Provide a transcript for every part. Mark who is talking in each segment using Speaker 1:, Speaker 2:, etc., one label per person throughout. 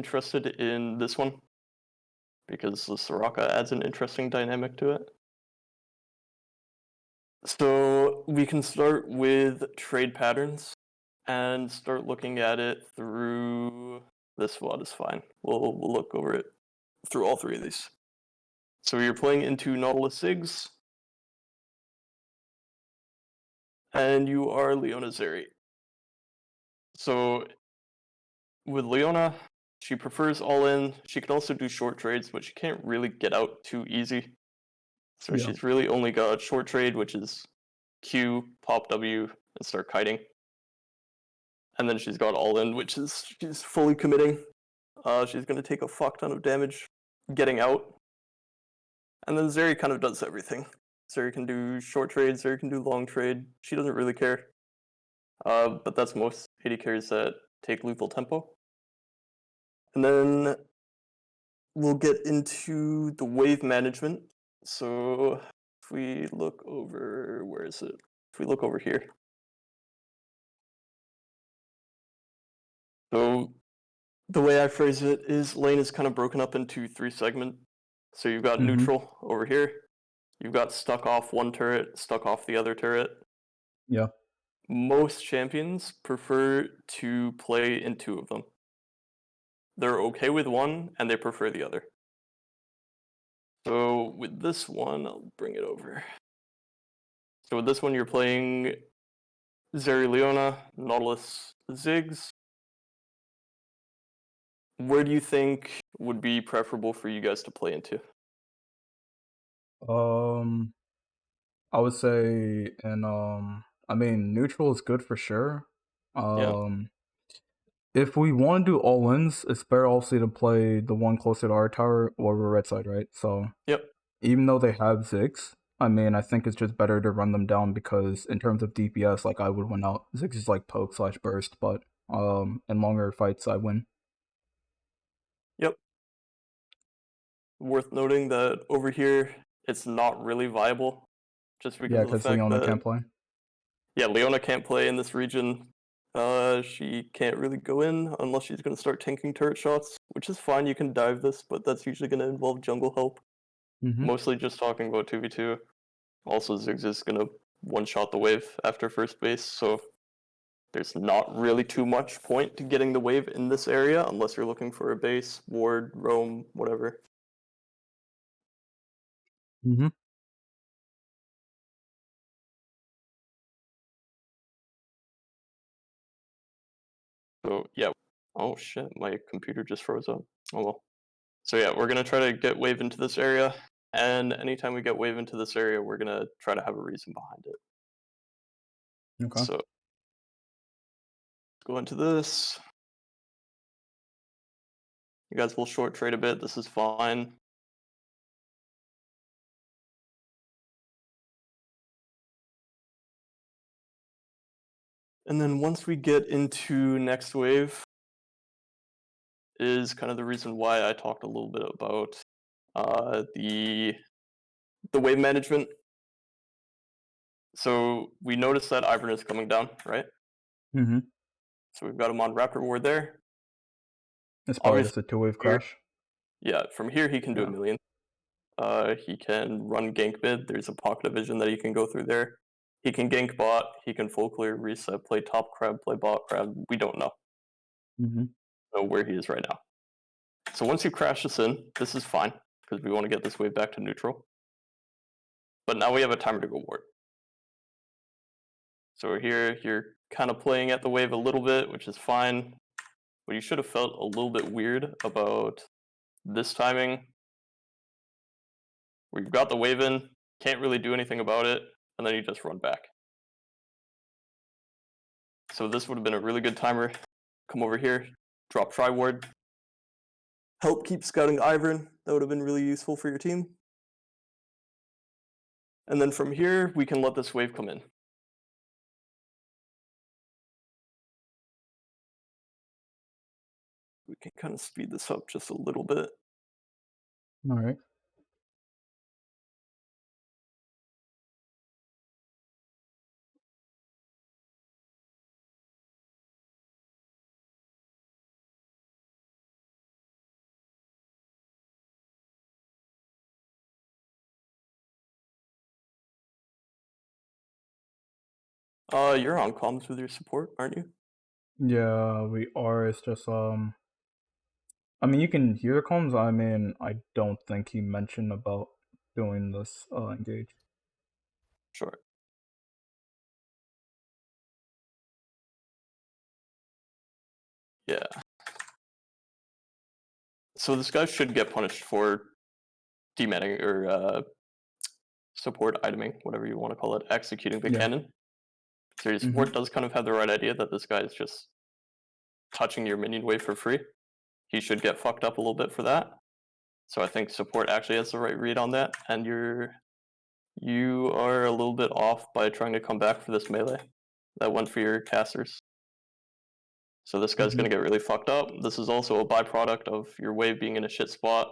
Speaker 1: interested in this one because the Soraka adds an interesting dynamic to it. So we can start with trade patterns and start looking at it through this one is fine. We'll look over it through all three of these. So you're playing into Nautilus Ziggs, and you are Leona Zeri. So with Leona, she prefers all in. She can also do short trades, but she can't really get out too easy. So
Speaker 2: Yeah.
Speaker 1: she's really only got short trade, which is Q, pop W, and start kiting. And then she's got all in, which is she's fully committing. She's going to take a fuck ton of damage getting out. And then Zeri kind of does everything. Zeri can do short trade, Zeri can do long trade. She doesn't really care. But that's most AD carries that take lethal tempo. And then we'll get into the wave management. So if we look over, where is it? If we look over here. So the way I phrase it is lane is kind of broken up into 3 segments. So you've got neutral over here. You've got stuck off one turret, stuck off the other turret.
Speaker 2: Yeah.
Speaker 1: Most champions prefer to play in 2 of them. They're okay with one, and they prefer the other. So with this one, I'll bring it over. So with this one, you're playing Zeri Leona, Nautilus Ziggs. Where do you think would be preferable for you guys to play into?
Speaker 2: I would say, and I mean, neutral is good for sure.
Speaker 1: Yeah.
Speaker 2: If we want to do all ins, it's better also to play the one closer to our tower or the red side, right? So
Speaker 1: Yep.
Speaker 2: even though they have Ziggs, I mean, I think it's just better to run them down because in terms of DPS, like I would win out. Ziggs is like poke / burst, but in longer fights I win.
Speaker 1: Yep. Worth noting that over here, it's not really viable, just because
Speaker 2: Yeah,
Speaker 1: of the
Speaker 2: because
Speaker 1: fact
Speaker 2: Leona
Speaker 1: that
Speaker 2: can't play.
Speaker 1: yeah, Leona can't play in this region. She can't really go in unless she's going to start tanking turret shots, which is fine. You can dive this, but that's usually going to involve jungle help. Mostly just talking about 2v2. Also, Ziggs is going to one-shot the wave after first base, so there's not really too much point to getting the wave in this area unless you're looking for a base, ward, roam, whatever. So yeah. Oh shit, my computer just froze up. Oh well. So yeah, we're gonna try to get wave into this area, and anytime we get wave into this area, we're gonna try to have a reason behind it.
Speaker 2: Okay.
Speaker 1: So let's go into this. You guys will short trade a bit. This is fine. And then once we get into next wave, is kind of the reason why I talked a little bit about the wave management. So we noticed that Ivern is coming down, right? So we've got him on Raptor Ward there.
Speaker 2: It's probably just a 2-wave
Speaker 1: Here,
Speaker 2: crash.
Speaker 1: yeah, from here he can do
Speaker 2: Yeah.
Speaker 1: a million. He can run gank mid. There's a pocket of vision that he can go through there. He can gank bot. He can full clear, reset, play top crab, play bot crab. We don't know. Know where he is right now. So once you crash this in, this is fine because we want to get this wave back to neutral. But now we have a timer to go ward. So here you're kind of playing at the wave a little bit, which is fine. But you should have felt a little bit weird about this timing, where you've got the wave in, can't really do anything about it, and then you just run back. So this would have been a really good timer. Come over here, drop tri-ward. Help keep scouting Ivern. That would have been really useful for your team. And then from here, we can let this wave come in. We can kind of speed this up just a little bit.
Speaker 2: All right.
Speaker 1: You're on comms with your support, aren't you?
Speaker 2: Yeah, we are. It's just I mean, you can hear the comms. I mean, I don't think he mentioned about doing this engage.
Speaker 1: Sure. Yeah. So this guy should get punished for demanning or support iteming, whatever you want to call it, executing the
Speaker 2: Yeah.
Speaker 1: cannon. So your
Speaker 2: Mm-hmm.
Speaker 1: support does kind of have the right idea that this guy is just touching your minion wave for free. He should get fucked up a little bit for that. So I think support actually has the right read on that, and you are a little bit off by trying to come back for this melee. That went for your casters. So this guy's
Speaker 2: Mm-hmm.
Speaker 1: gonna get really fucked up. This is also a byproduct of your wave being in a shit spot.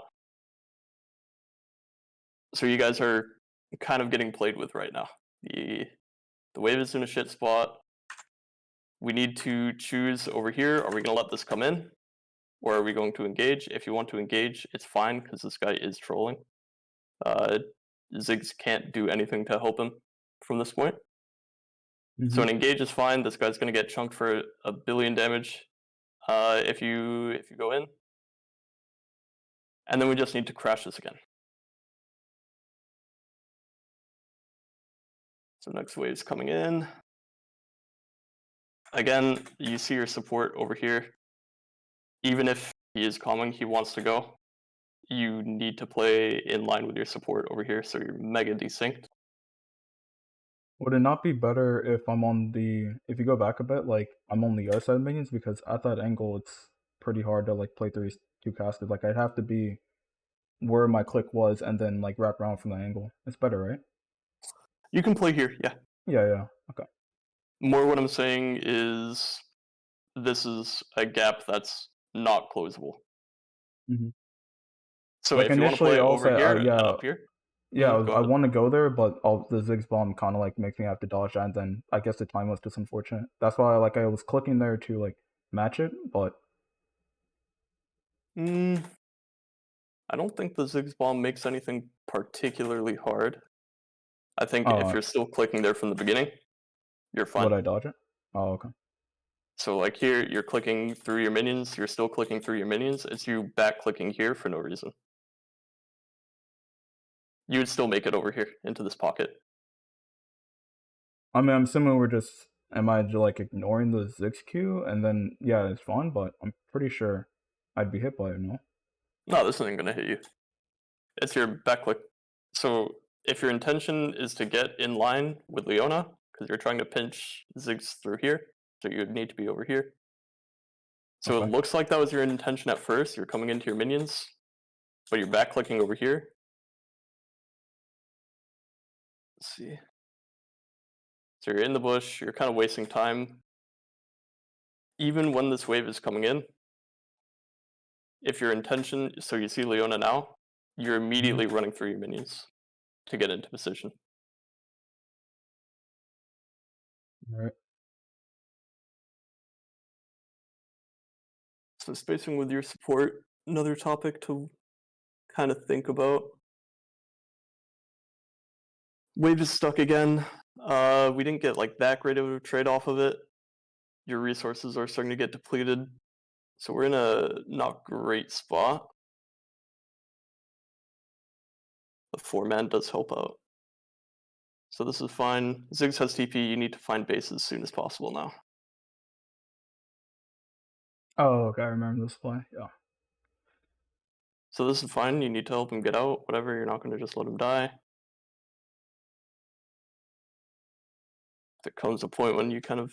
Speaker 1: So you guys are kind of getting played with right now. The wave is in a shit spot. We need to choose over here. Are we gonna let this come in? Or are we going to engage? If you want to engage, it's fine because this guy is trolling. Ziggs can't do anything to help him from this point. So
Speaker 2: Mm-hmm.
Speaker 1: an engage is fine. This guy's gonna get chunked for a billion damage if you go in. And then we just need to crash this again. So next wave's coming in. Again, you see your support over here. Even if he is calming, he wants to go. You need to play in line with your support over here, so you're mega desynced.
Speaker 2: Would it not be better if I'm on if you go back a bit, like I'm on the other side of minions, because at that angle it's pretty hard to like play through two casters. Like I'd have to be where my click was and then like wrap around from the angle. It's better, right?
Speaker 1: You can play here, yeah.
Speaker 2: Yeah. Okay.
Speaker 1: More what I'm saying is this is a gap that's not closable.
Speaker 2: Mm-hmm.
Speaker 1: So
Speaker 2: Like
Speaker 1: if you want to
Speaker 2: initially,
Speaker 1: play
Speaker 2: I'll
Speaker 1: over
Speaker 2: say,
Speaker 1: here and
Speaker 2: yeah,
Speaker 1: up here,
Speaker 2: yeah,
Speaker 1: go
Speaker 2: I
Speaker 1: ahead.
Speaker 2: want to go there, but the Ziggs bomb kind of like makes me have to dodge that, and then I guess the time was just unfortunate. That's why I was clicking there to like match it, but
Speaker 1: I don't think the Ziggs bomb makes anything particularly hard. I think if you're still clicking there from the beginning, you're fine.
Speaker 2: would I dodge it? Oh, okay.
Speaker 1: So like here, you're clicking through your minions, you're still clicking through your minions, it's you back clicking here for no reason. You would still make it over here into this pocket.
Speaker 2: I mean, I'm assuming am I like ignoring the Ziggs Q, and then yeah, it's fine, but I'm pretty sure I'd be hit by it, no?
Speaker 1: No, this isn't gonna hit you. It's your back click. So if your intention is to get in line with Leona, because you're trying to pinch Ziggs through here, so you'd need to be over here. So
Speaker 2: Okay.
Speaker 1: it looks like that was your intention at first. You're coming into your minions, but you're back clicking over here. Let's see. So you're in the bush, you're kind of wasting time. Even when this wave is coming in, if your intention, so you see Leona now, you're immediately running through your minions to get into position.
Speaker 2: All right.
Speaker 1: So spacing with your support, another topic to kind of think about. Wave is stuck again. We didn't get like that great of a trade off of it. Your resources are starting to get depleted. So we're in a not great spot. The 4-man does help out. So this is fine. Ziggs has TP, you need to find base as soon as possible now.
Speaker 2: Oh, okay, I remember this play. Yeah.
Speaker 1: So this is fine, you need to help him get out, whatever, you're not gonna just let him die. There comes a point when you kind of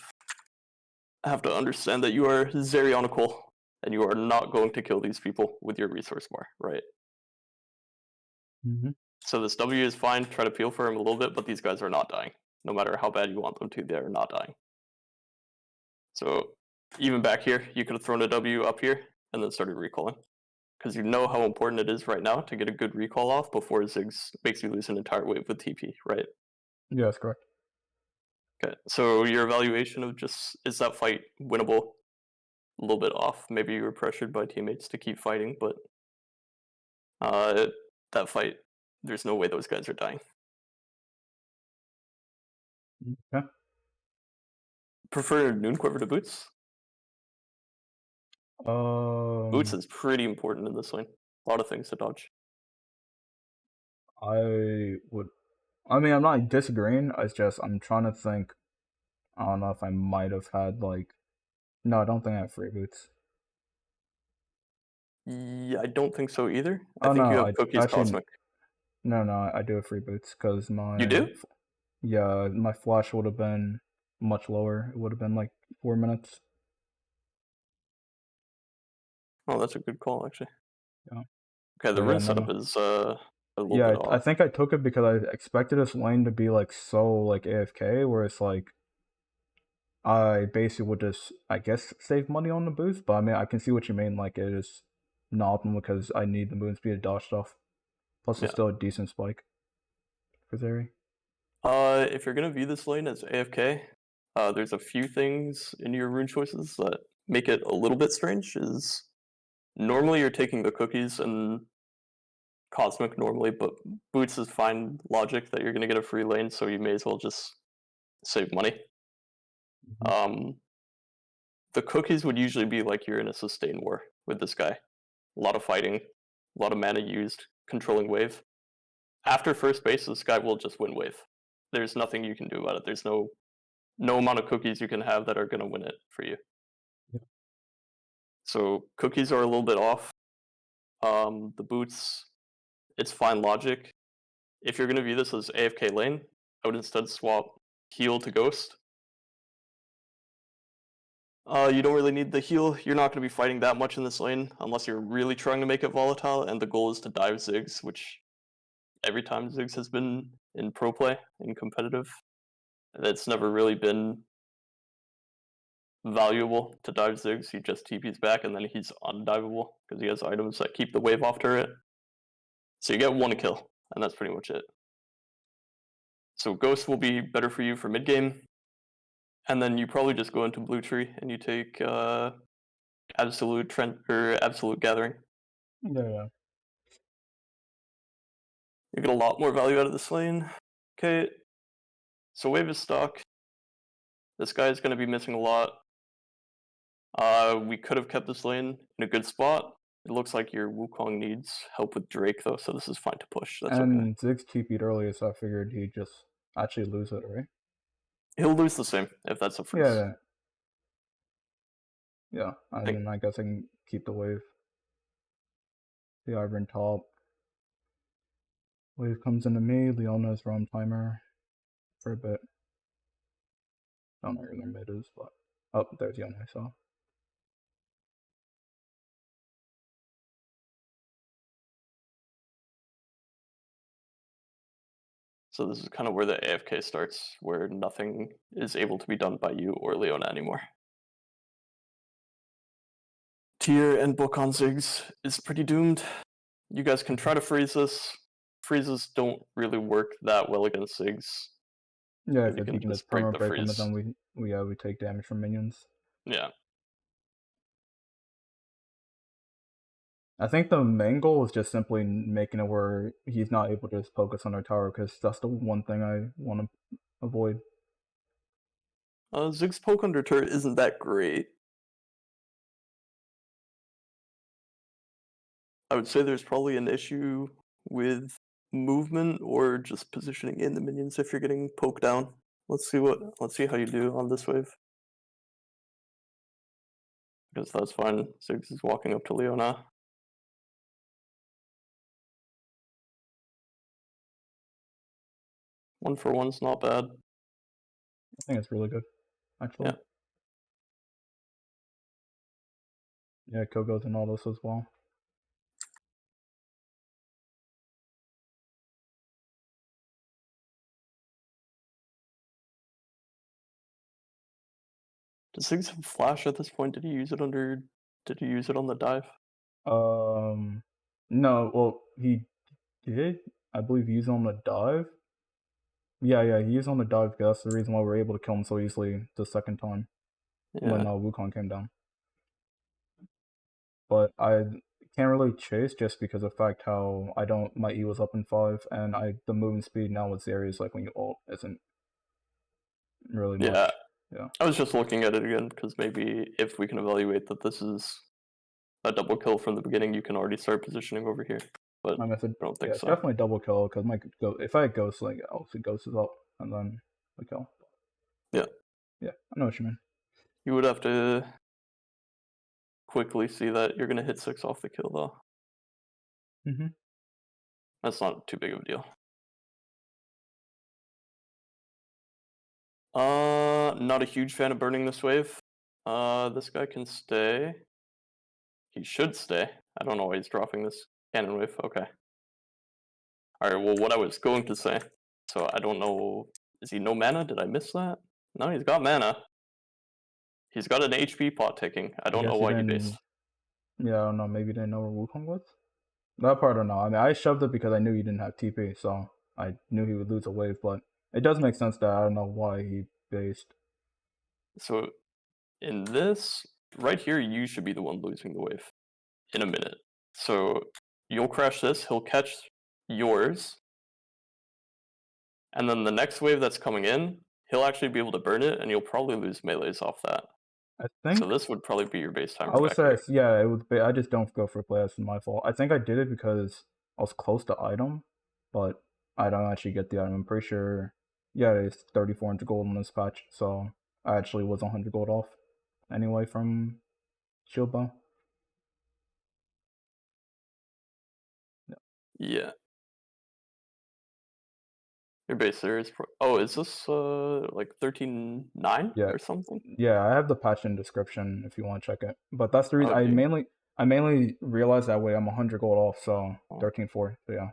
Speaker 1: have to understand that you are Zerionical and you are not going to kill these people with your resource bar, right?
Speaker 2: Mm-hmm.
Speaker 1: So this W is fine, try to peel for him a little bit, but these guys are not dying. No matter how bad you want them to, they're not dying. So even back here, you could have thrown a W up here and then started recalling. Because you know how important it is right now to get a good recall off before Ziggs makes you lose an entire wave with TP, right?
Speaker 2: Yeah, that's correct.
Speaker 1: Okay, so your evaluation of just, is that fight winnable? A little bit off. Maybe you were pressured by teammates to keep fighting, but that fight, there's no way those guys are dying.
Speaker 2: Okay.
Speaker 1: Prefer Noon Quiver to Boots? Boots is pretty important in this lane. A lot of things to dodge.
Speaker 2: I would. I mean, I'm not disagreeing. It's just I'm trying to think. I don't know if I might have had like. No, I don't think I have free boots.
Speaker 1: Yeah, I don't think so either. I
Speaker 2: Oh
Speaker 1: think you
Speaker 2: no,
Speaker 1: have
Speaker 2: I
Speaker 1: Cookies
Speaker 2: actually
Speaker 1: Cosmic.
Speaker 2: no, I do have free boots because
Speaker 1: You do?
Speaker 2: my flash would have been much lower. It would have been like 4 minutes.
Speaker 1: Oh, that's a good call, actually.
Speaker 2: Yeah.
Speaker 1: Okay, the
Speaker 2: But yeah,
Speaker 1: rune
Speaker 2: no,
Speaker 1: setup
Speaker 2: no.
Speaker 1: is a little
Speaker 2: Yeah,
Speaker 1: bit
Speaker 2: I
Speaker 1: off.
Speaker 2: think I took it because I expected this lane to be like so like AFK, where it's like I basically would just I guess save money on the boost. But I mean, I can see what you mean. Like it is not optimal because I need the movement speed to dodge stuff. Plus, it's
Speaker 1: Yeah.
Speaker 2: still a decent spike for Zeri.
Speaker 1: If you're gonna view this lane as AFK, there's a few things in your rune choices that make it a little bit strange. Is normally you're taking the cookies and Cosmic normally, but Boots is fine logic that you're gonna get a free lane, so you may as well just save money.
Speaker 2: Mm-hmm.
Speaker 1: The cookies would usually be like you're in a sustain war with this guy. A lot of fighting, a lot of mana used, controlling wave. After first base, this guy will just win wave. There's nothing you can do about it. There's no amount of cookies you can have that are gonna win it for you.
Speaker 2: Yep.
Speaker 1: So cookies are a little bit off. The boots, it's fine logic. If you're gonna view this as AFK lane, I would instead swap heal to ghost. You don't really need the heal. You're not going to be fighting that much in this lane unless you're really trying to make it volatile, and the goal is to dive Ziggs, which every time Ziggs has been in pro play, in competitive, it's never really been valuable to dive Ziggs. He just TP's back, and then he's undivable because he has items that keep the wave off turret. So you get one kill, and that's pretty much it. So Ghost will be better for you for mid game, and then you probably just go into blue tree and you take absolute trend or absolute gathering.
Speaker 2: Yeah.
Speaker 1: You get a lot more value out of this lane. Okay, so wave is stuck. This guy is going to be missing a lot. We could have kept this lane in a good spot. It looks like your Wukong needs help with Drake though, so this is fine to push. That's okay.
Speaker 2: And Ziggs TP'd earlier, so I figured he'd just actually lose it, right?
Speaker 1: He'll lose the same if that's a freeze.
Speaker 2: Yeah. And then I guess I can keep the wave. The Iron top. Wave comes into me. Leona's roam timer for a bit. Don't know where their mid is, but oh, there's Leona. I saw.
Speaker 1: So this is kind of where the AFK starts, where nothing is able to be done by you or Leona anymore. Tier and book on Ziggs is pretty doomed. You guys can try to freeze this. Freezes don't really work that well against Ziggs.
Speaker 2: Yeah,
Speaker 1: You
Speaker 2: because
Speaker 1: can
Speaker 2: you can
Speaker 1: just
Speaker 2: just
Speaker 1: break
Speaker 2: perma
Speaker 1: the
Speaker 2: break him, and
Speaker 1: freeze.
Speaker 2: then we take damage from minions.
Speaker 1: Yeah.
Speaker 2: I think the main goal is just simply making it where he's not able to just focus on our tower, because that's the one thing I want to avoid.
Speaker 1: Ziggs poke under turret isn't that great. I would say there's probably an issue with movement or just positioning in the minions if you're getting poked down. Let's see how you do on this wave. Because that's fine. Ziggs is walking up to Leona. One for one's not bad.
Speaker 2: I think it's really good, actually. Yeah, kill goes in all this as well.
Speaker 1: Does Ziggs have flash at this point? Did he use it on the dive?
Speaker 2: No, well, he did. I believe he's on the dive. Yeah, he's on the dive because that's the reason why we're able to kill him so easily the second time when Wukong came down. But I can't really chase just because of the fact how my E was up in 5, and the movement speed now with Zeri is like when you ult isn't really much. Yeah.
Speaker 1: I was just looking at it again because maybe if we can evaluate that this is a double kill from the beginning, you can already start positioning over here. But
Speaker 2: My method.
Speaker 1: I don't
Speaker 2: Yeah,
Speaker 1: think
Speaker 2: it's
Speaker 1: so.
Speaker 2: definitely double kill because my go. If I ghost, like obviously ghost is up and then the kill.
Speaker 1: Yeah.
Speaker 2: Yeah, I know what you mean.
Speaker 1: You would have to quickly see that you're gonna hit 6 off the kill though.
Speaker 2: Mm-hmm.
Speaker 1: That's not too big of a deal. Not a huge fan of burning this wave. This guy can stay. He should stay. I don't know why he's dropping this cannon wave. Okay. Alright, well, what I was going to say. So I don't know. Is he no mana? Did I miss that? No, he's got mana. He's got an HP pot ticking. I
Speaker 2: I
Speaker 1: don't know
Speaker 2: guess you
Speaker 1: why he
Speaker 2: didn't.
Speaker 1: based.
Speaker 2: Yeah, I don't know. Maybe you didn't know where Wukong was. That part I don't know. I mean, I shoved it because I knew he didn't have TP, so I knew he would lose a wave. But it does make sense that I don't know why he based.
Speaker 1: So in this, right here, you should be the one losing the wave in a minute. So you'll crash this, he'll catch yours, and then the next wave that's coming in, he'll actually be able to burn it, and you'll probably lose melees off that.
Speaker 2: I
Speaker 1: So
Speaker 2: think
Speaker 1: this would probably be your base timer
Speaker 2: I would say
Speaker 1: factory.
Speaker 2: yeah. It would be. I just don't go for play. That's my fault. I think I did it because I was close to item, but I don't actually get the item. I'm pretty sure. Yeah, it's 3,400 gold in this patch, so I actually was 100 gold off anyway from shield bow.
Speaker 1: Yeah. Your base there is oh, is this like 13.9
Speaker 2: Yeah,
Speaker 1: or something?
Speaker 2: yeah. I have the patch in description if you want to check it. But that's the reason
Speaker 1: Oh,
Speaker 2: I
Speaker 1: do you?
Speaker 2: mainly realized that way I'm 100 gold off, so
Speaker 1: Oh.
Speaker 2: 13.4. So yeah.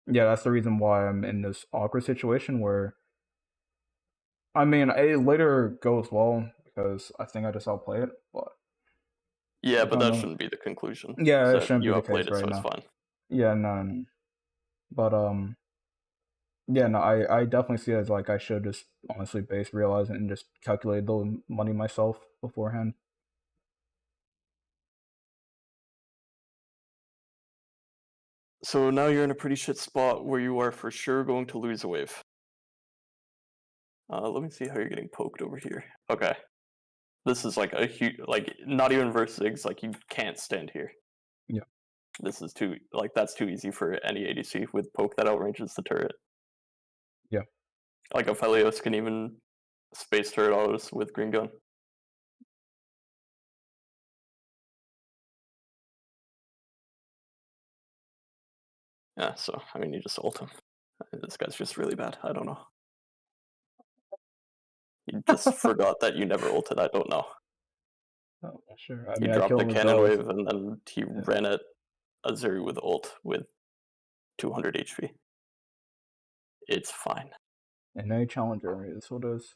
Speaker 2: Yeah, that's the reason why I'm in this awkward situation where I mean it later goes well because I think I just outplay it, but
Speaker 1: Yeah,
Speaker 2: I
Speaker 1: but
Speaker 2: don't
Speaker 1: that
Speaker 2: know.
Speaker 1: shouldn't be the conclusion.
Speaker 2: Yeah, it
Speaker 1: So
Speaker 2: shouldn't be
Speaker 1: you
Speaker 2: the
Speaker 1: outplayed
Speaker 2: case
Speaker 1: it,
Speaker 2: right
Speaker 1: so it's
Speaker 2: now.
Speaker 1: fine.
Speaker 2: Yeah, no. But yeah, no, I definitely see it as like I should just honestly base realize it and just calculate the money myself beforehand.
Speaker 1: So now you're in a pretty shit spot where you are for sure going to lose a wave. Let me see how you're getting poked over here. Okay. This is like a huge, like, not even versus Ziggs, like, you can't stand here.
Speaker 2: Yeah.
Speaker 1: This is too, like, that's too easy for any ADC with poke that outranges the turret.
Speaker 2: Yeah.
Speaker 1: Like, Aphelios can even space turret autos with green gun. Yeah, so, I mean, you just ult him. This guy's just really bad. I don't know. You just forgot that you never ulted. I don't know.
Speaker 2: Oh, sure. I
Speaker 1: He
Speaker 2: mean, I
Speaker 1: dropped
Speaker 2: kill
Speaker 1: the
Speaker 2: him
Speaker 1: cannon
Speaker 2: regardless.
Speaker 1: wave and then he
Speaker 2: Yeah.
Speaker 1: ran at a Zeri with ult with 200 HP. It's fine.
Speaker 2: And a challenger is what it is.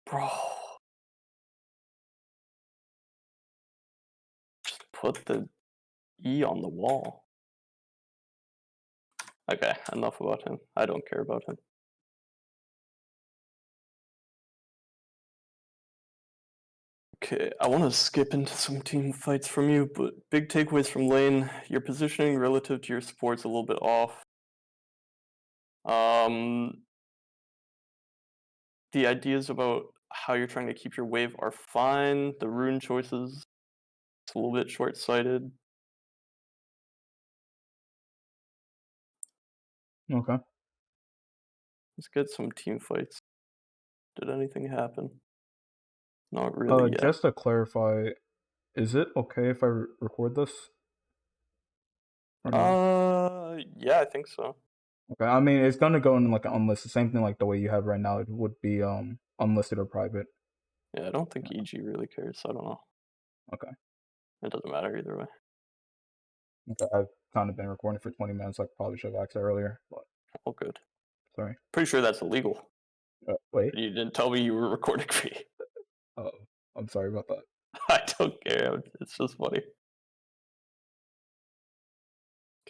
Speaker 1: Bro. Just put the E on the wall. Okay, enough about him. I don't care about him. Okay, I want to skip into some team fights from you, but big takeaways from lane. Your positioning relative to your support's a little bit off. The ideas about how you're trying to keep your wave are fine. The rune choices, it's a little bit short-sighted.
Speaker 2: Okay.
Speaker 1: Let's get some team fights. Did anything happen? Not really yet.
Speaker 2: Just to clarify, is it okay if I record this or no?
Speaker 1: Yeah, I think so.
Speaker 2: Okay. I mean, it's gonna go in like an unlisted, same thing like the way you have right now. It would be unlisted or private.
Speaker 1: Yeah, I don't think EG really cares. I don't know.
Speaker 2: Okay.
Speaker 1: It doesn't matter either way.
Speaker 2: Okay. I've kind of been recording for 20 minutes. I probably should have asked that earlier, but
Speaker 1: All good.
Speaker 2: sorry.
Speaker 1: Pretty sure that's illegal.
Speaker 2: Wait.
Speaker 1: You didn't tell me you were recording me.
Speaker 2: Oh, I'm sorry about that.
Speaker 1: I don't care. It's just funny.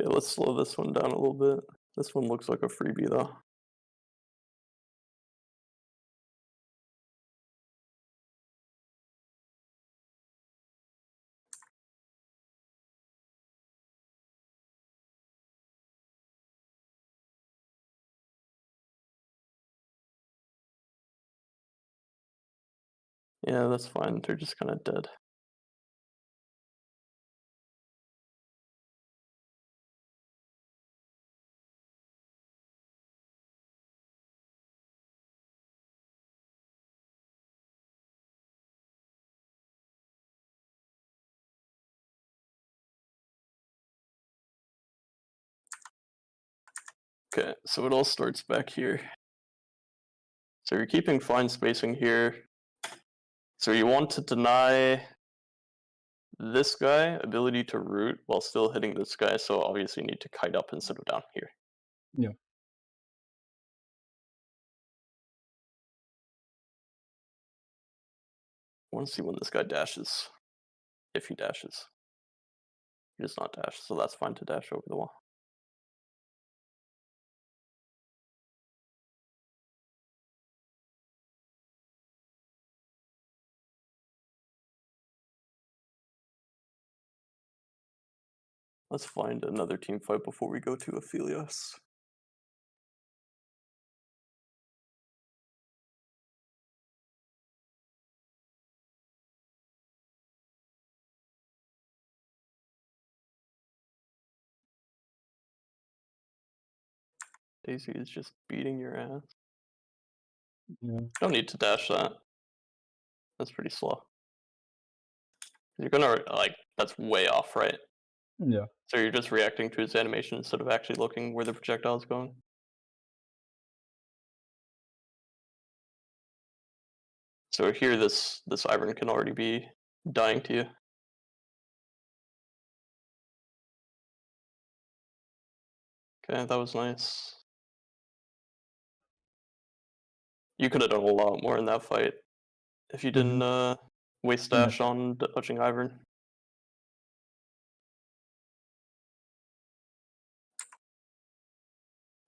Speaker 1: Okay, let's slow this one down a little bit. This one looks like a freebie though. Yeah, that's fine. They're just kind of dead. Okay, so it all starts back here. So you're keeping fine spacing here. So you want to deny this guy ability to root while still hitting this guy, so obviously you need to kite up instead of down here.
Speaker 2: Yeah.
Speaker 1: I want to see when this guy dashes. If he dashes. He does not dash, so that's fine to dash over the wall. Let's find another team fight before we go to Aphelios. Daisy is just beating your ass.
Speaker 2: Yeah.
Speaker 1: Don't need to dash that. That's pretty slow. You're gonna, like, that's way off, right?
Speaker 2: Yeah.
Speaker 1: So you're just reacting to his animation instead of actually looking where the projectile is going? So here, this Ivern can already be dying to you. Okay, that was nice. You could have done a lot more in that fight if you didn't waste dash on dodging Ivern.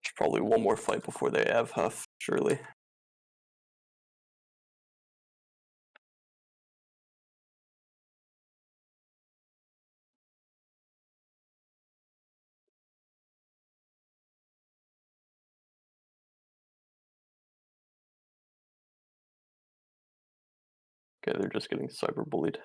Speaker 1: There's probably one more fight before they have Huff, surely. Okay, they're just getting cyberbullied.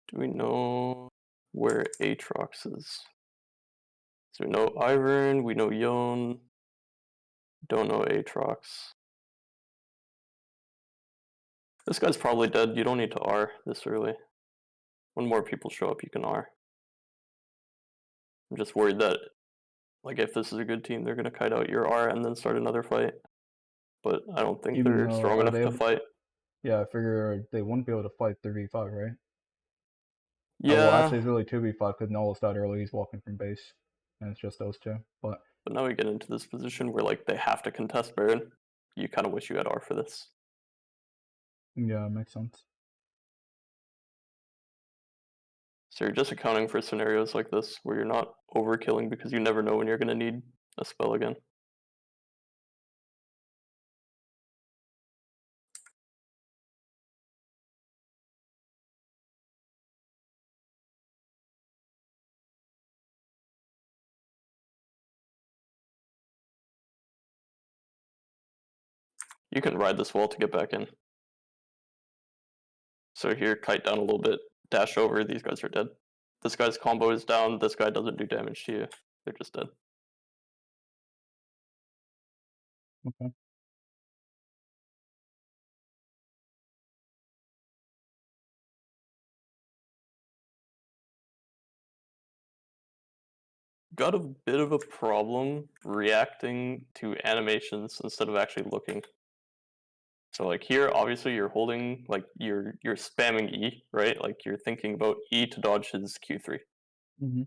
Speaker 1: Do we know where Aatrox is? So we know Ivern, we know Yone, don't know Aatrox. This guy's probably dead. You don't need to R this early. When more people show up, you can R. I'm just worried that, like, if this is a good team, they're gonna kite out your R and then start another fight. But I don't think
Speaker 2: Even
Speaker 1: they're
Speaker 2: though
Speaker 1: strong enough to fight.
Speaker 2: Yeah, I figure they wouldn't be able to fight 3v5, right? Well,
Speaker 1: Yeah,
Speaker 2: actually, it's really 2v5 because Nautilus died early. He's walking from base, and it's just those two. But
Speaker 1: now we get into this position where, like, they have to contest Baron. You kind of wish you had R for this.
Speaker 2: yeah, it makes sense.
Speaker 1: So you're just accounting for scenarios like this where you're not overkilling because you never know when you're gonna need a spell again. You can ride this wall to get back in. So here, kite down a little bit, dash over, these guys are dead. This guy's combo is down, this guy doesn't do damage to you. They're just dead.
Speaker 2: Okay.
Speaker 1: Got a bit of a problem reacting to animations instead of actually looking. So like here, obviously you're holding, like you're spamming E, right? Like you're thinking about E to dodge his Q3.
Speaker 2: Mm-hmm.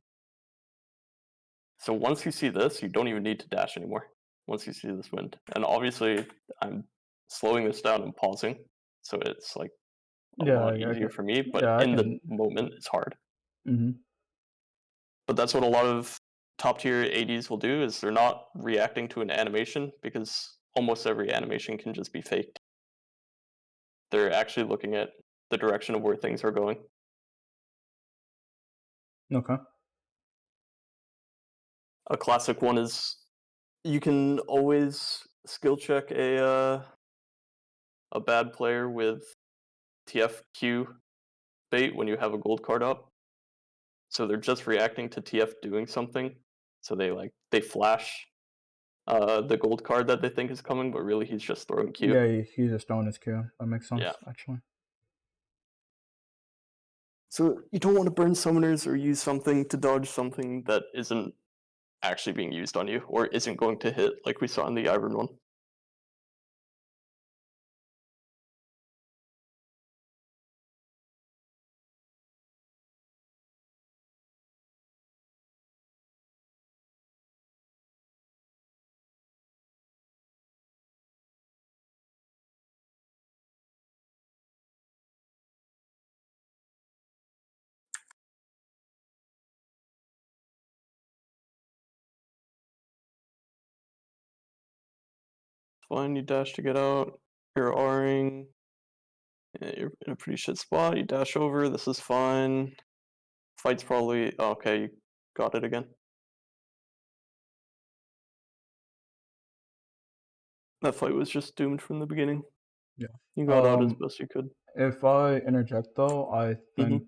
Speaker 1: So once you see this, you don't even need to dash anymore. Once you see this wind. And obviously I'm slowing this down and pausing. So it's like a
Speaker 2: Yeah,
Speaker 1: lot easier for me, but
Speaker 2: I
Speaker 1: in the
Speaker 2: can.
Speaker 1: moment it's hard.
Speaker 2: Mm-hmm.
Speaker 1: But that's what a lot of top tier ADs will do, is they're not reacting to an animation because almost every animation can just be faked. They're actually looking at the direction of where things are going.
Speaker 2: Okay.
Speaker 1: A classic one is you can always skill check a bad player with TFQ bait when you have a gold card up. So they're just reacting to TF doing something. So they flash the gold card that they think is coming, but really he's just throwing Q.
Speaker 2: Yeah, he's just throwing his Q. That makes sense,
Speaker 1: Yeah.
Speaker 2: actually.
Speaker 1: So you don't want to burn summoners or use something to dodge something that isn't actually being used on you or isn't going to hit, like we saw in the Ivern one. Fine, you dash to get out. You're R-ing. Yeah, you're in a pretty shit spot. You dash over. This is fine. Fight's probably... Oh, okay, you got it again. That fight was just doomed from the beginning.
Speaker 2: Yeah.
Speaker 1: You got out as best you could.
Speaker 2: If I interject though, I think
Speaker 1: Mm-hmm.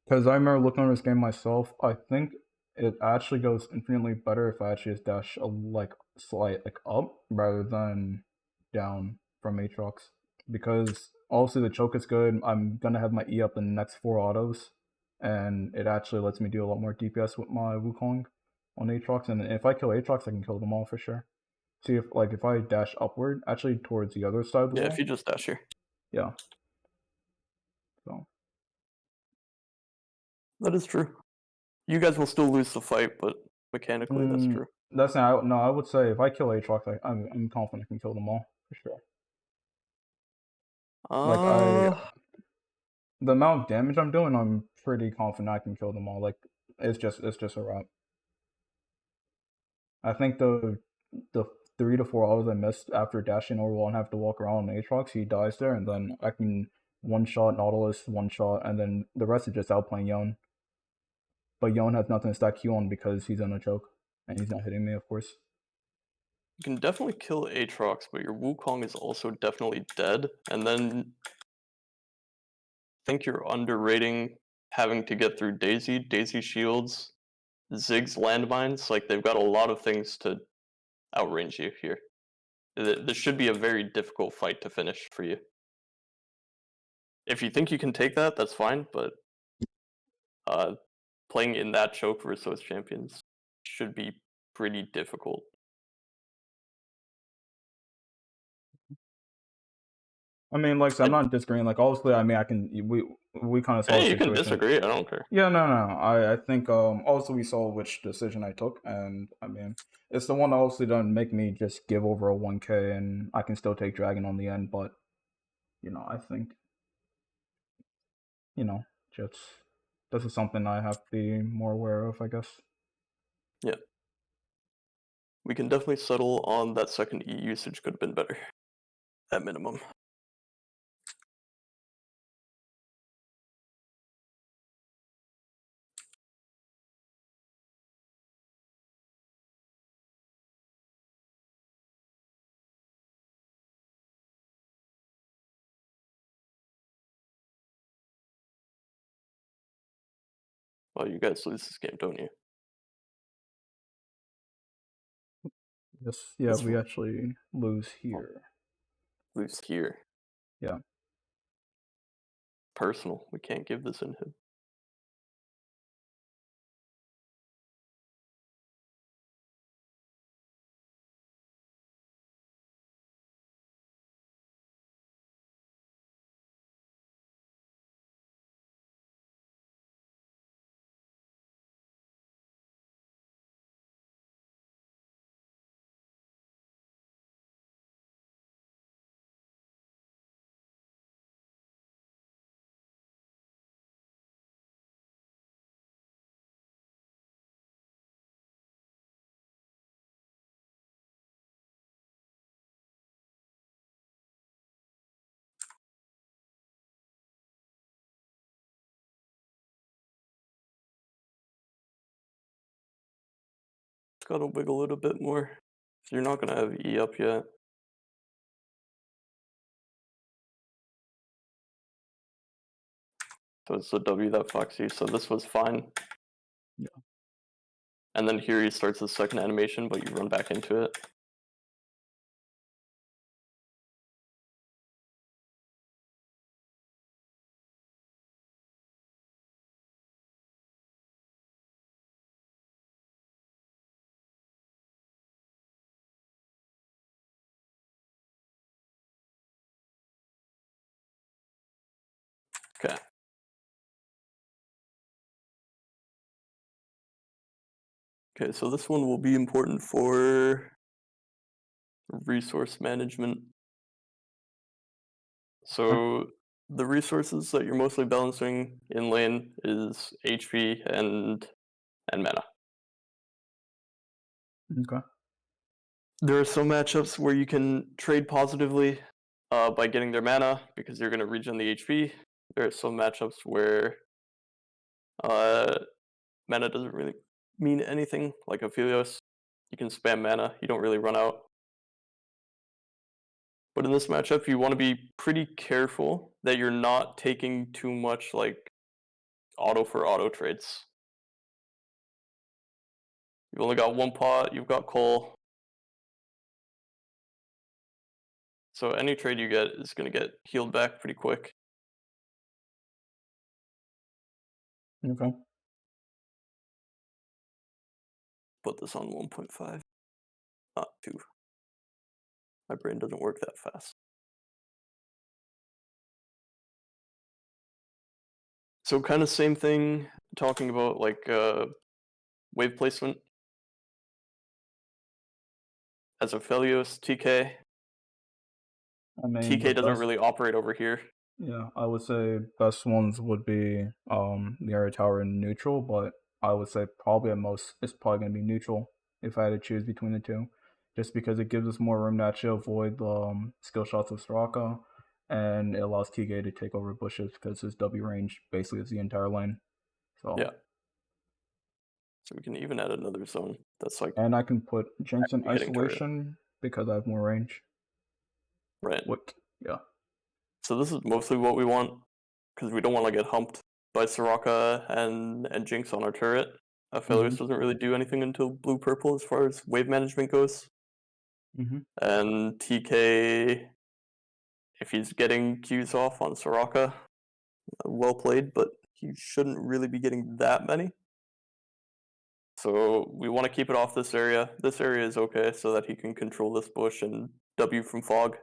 Speaker 2: because I remember looking at this game myself, I think it actually goes infinitely better if I actually just dash a slight up rather than down from Aatrox. Because obviously the choke is good. I'm gonna have my E up in the next 4 autos, and it actually lets me do a lot more DPS with my Wukong on Aatrox. And if I kill Aatrox, I can kill them all for sure. See if I dash upward, actually towards the other side of the
Speaker 1: Yeah,
Speaker 2: wall.
Speaker 1: if you just dash here.
Speaker 2: Yeah. So.
Speaker 1: That is true. You guys will still lose the fight, but mechanically, that's true.
Speaker 2: That's not, no. I would say if I kill Aatrox, I'm confident I can kill them all for sure. The amount of damage I'm doing, I'm pretty confident I can kill them all. Like it's just a wrap. I think the 3 to 4 autos I missed after dashing over wall and have to walk around on Aatrox, he dies there, and then I can one shot Nautilus, one shot, and then the rest is just outplaying Yon. But Yon has nothing to stack Q on because he's on a choke, and he's not hitting me, of course.
Speaker 1: You can definitely kill Aatrox, but your Wukong is also definitely dead. And then I think you're underrating having to get through Daisy shields, Ziggs landmines. Like they've got a lot of things to outrange you here. This should be a very difficult fight to finish for you. If you think you can take that, that's fine, but playing in that choke versus those champions should be pretty difficult.
Speaker 2: I mean, like I said, I'm not disagreeing. Like, obviously, I mean, I can we kind of saw the
Speaker 1: Hey, you
Speaker 2: situation.
Speaker 1: can disagree. I don't care.
Speaker 2: Yeah, no. I think also we saw which decision I took, and I mean, it's the one that obviously doesn't make me just give over a 1K, and I can still take Dragon on the end. But I think just this is something I have to be more aware of, I guess.
Speaker 1: Yeah. We can definitely settle on that second E usage could have been better, at minimum. Well, you guys lose this game, don't you?
Speaker 2: Yes, yeah,
Speaker 1: That's
Speaker 2: we
Speaker 1: fine.
Speaker 2: actually lose here.
Speaker 1: Lose here.
Speaker 2: Yeah.
Speaker 1: Personal. We can't give this in him. gotta wiggle it a bit more. So you're not gonna have E up yet. So it's the W that fucks you, so this was fine.
Speaker 2: Yeah.
Speaker 1: And then here he starts the second animation, but you run back into it. Okay. Okay, so this one will be important for resource management. So the resources that you're mostly balancing in lane is HP and mana.
Speaker 2: Okay.
Speaker 1: There are some matchups where you can trade positively by getting their mana because you're going to regen the HP. There are some matchups where mana doesn't really mean anything, like Aphelios. You can spam mana, you don't really run out. But in this matchup, you want to be pretty careful that you're not taking too much like auto for auto trades. You've only got one pot, you've got coal. So any trade you get is going to get healed back pretty quick.
Speaker 2: Okay.
Speaker 1: Put this on 1.5, not 2. My brain doesn't work that fast. So kind of same thing, talking about like wave placement. As Aphelios, TK.
Speaker 2: I mean,
Speaker 1: TK
Speaker 2: the
Speaker 1: doesn't
Speaker 2: best,
Speaker 1: really operate over here.
Speaker 2: yeah, I would say best ones would be the area tower and neutral, but I would say probably at most it's probably gonna be neutral if I had to choose between the two, just because it gives us more room to actually avoid the skill shots of Soraka, and it allows TK to take over bushes because his W range basically is the entire lane. So
Speaker 1: Yeah. So we can even add another zone that's like.
Speaker 2: and I can put Jinx in
Speaker 1: Hitting turret.
Speaker 2: isolation because I have more range.
Speaker 1: Right.
Speaker 2: What? Yeah.
Speaker 1: So this is mostly what we want because we don't want to get humped by Soraka and Jinx on our turret. Aphelios doesn't really do anything until blue purple as far as wave management goes. And TK, if he's getting Qs off on Soraka, well played, but he shouldn't really be getting that many. So we want to keep it off this area. This area is okay so that he can control this bush and W from fog.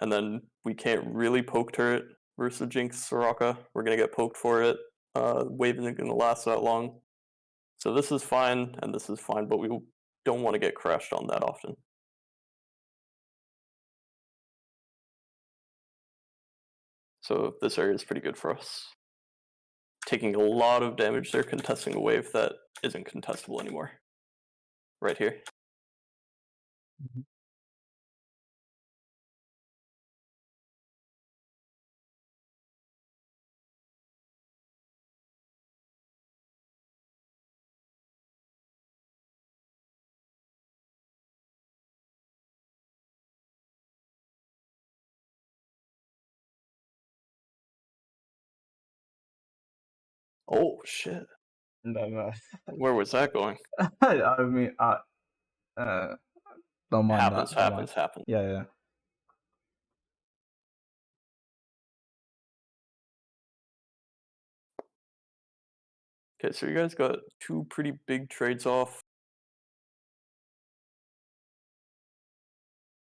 Speaker 1: And then we can't really poke turret versus Jinx Soraka. We're going to get poked for it. Wave isn't going to last that long. So this is fine, and this is fine, but we don't want to get crashed on that often. So this area is pretty good for us. Taking a lot of damage there, contesting a wave that isn't contestable anymore. Right here. Oh, shit.
Speaker 2: No.
Speaker 1: Where was that going?
Speaker 2: I mean, don't mind that. Don't mind.
Speaker 1: Happens.
Speaker 2: Yeah.
Speaker 1: Okay, so you guys got two pretty big trades off.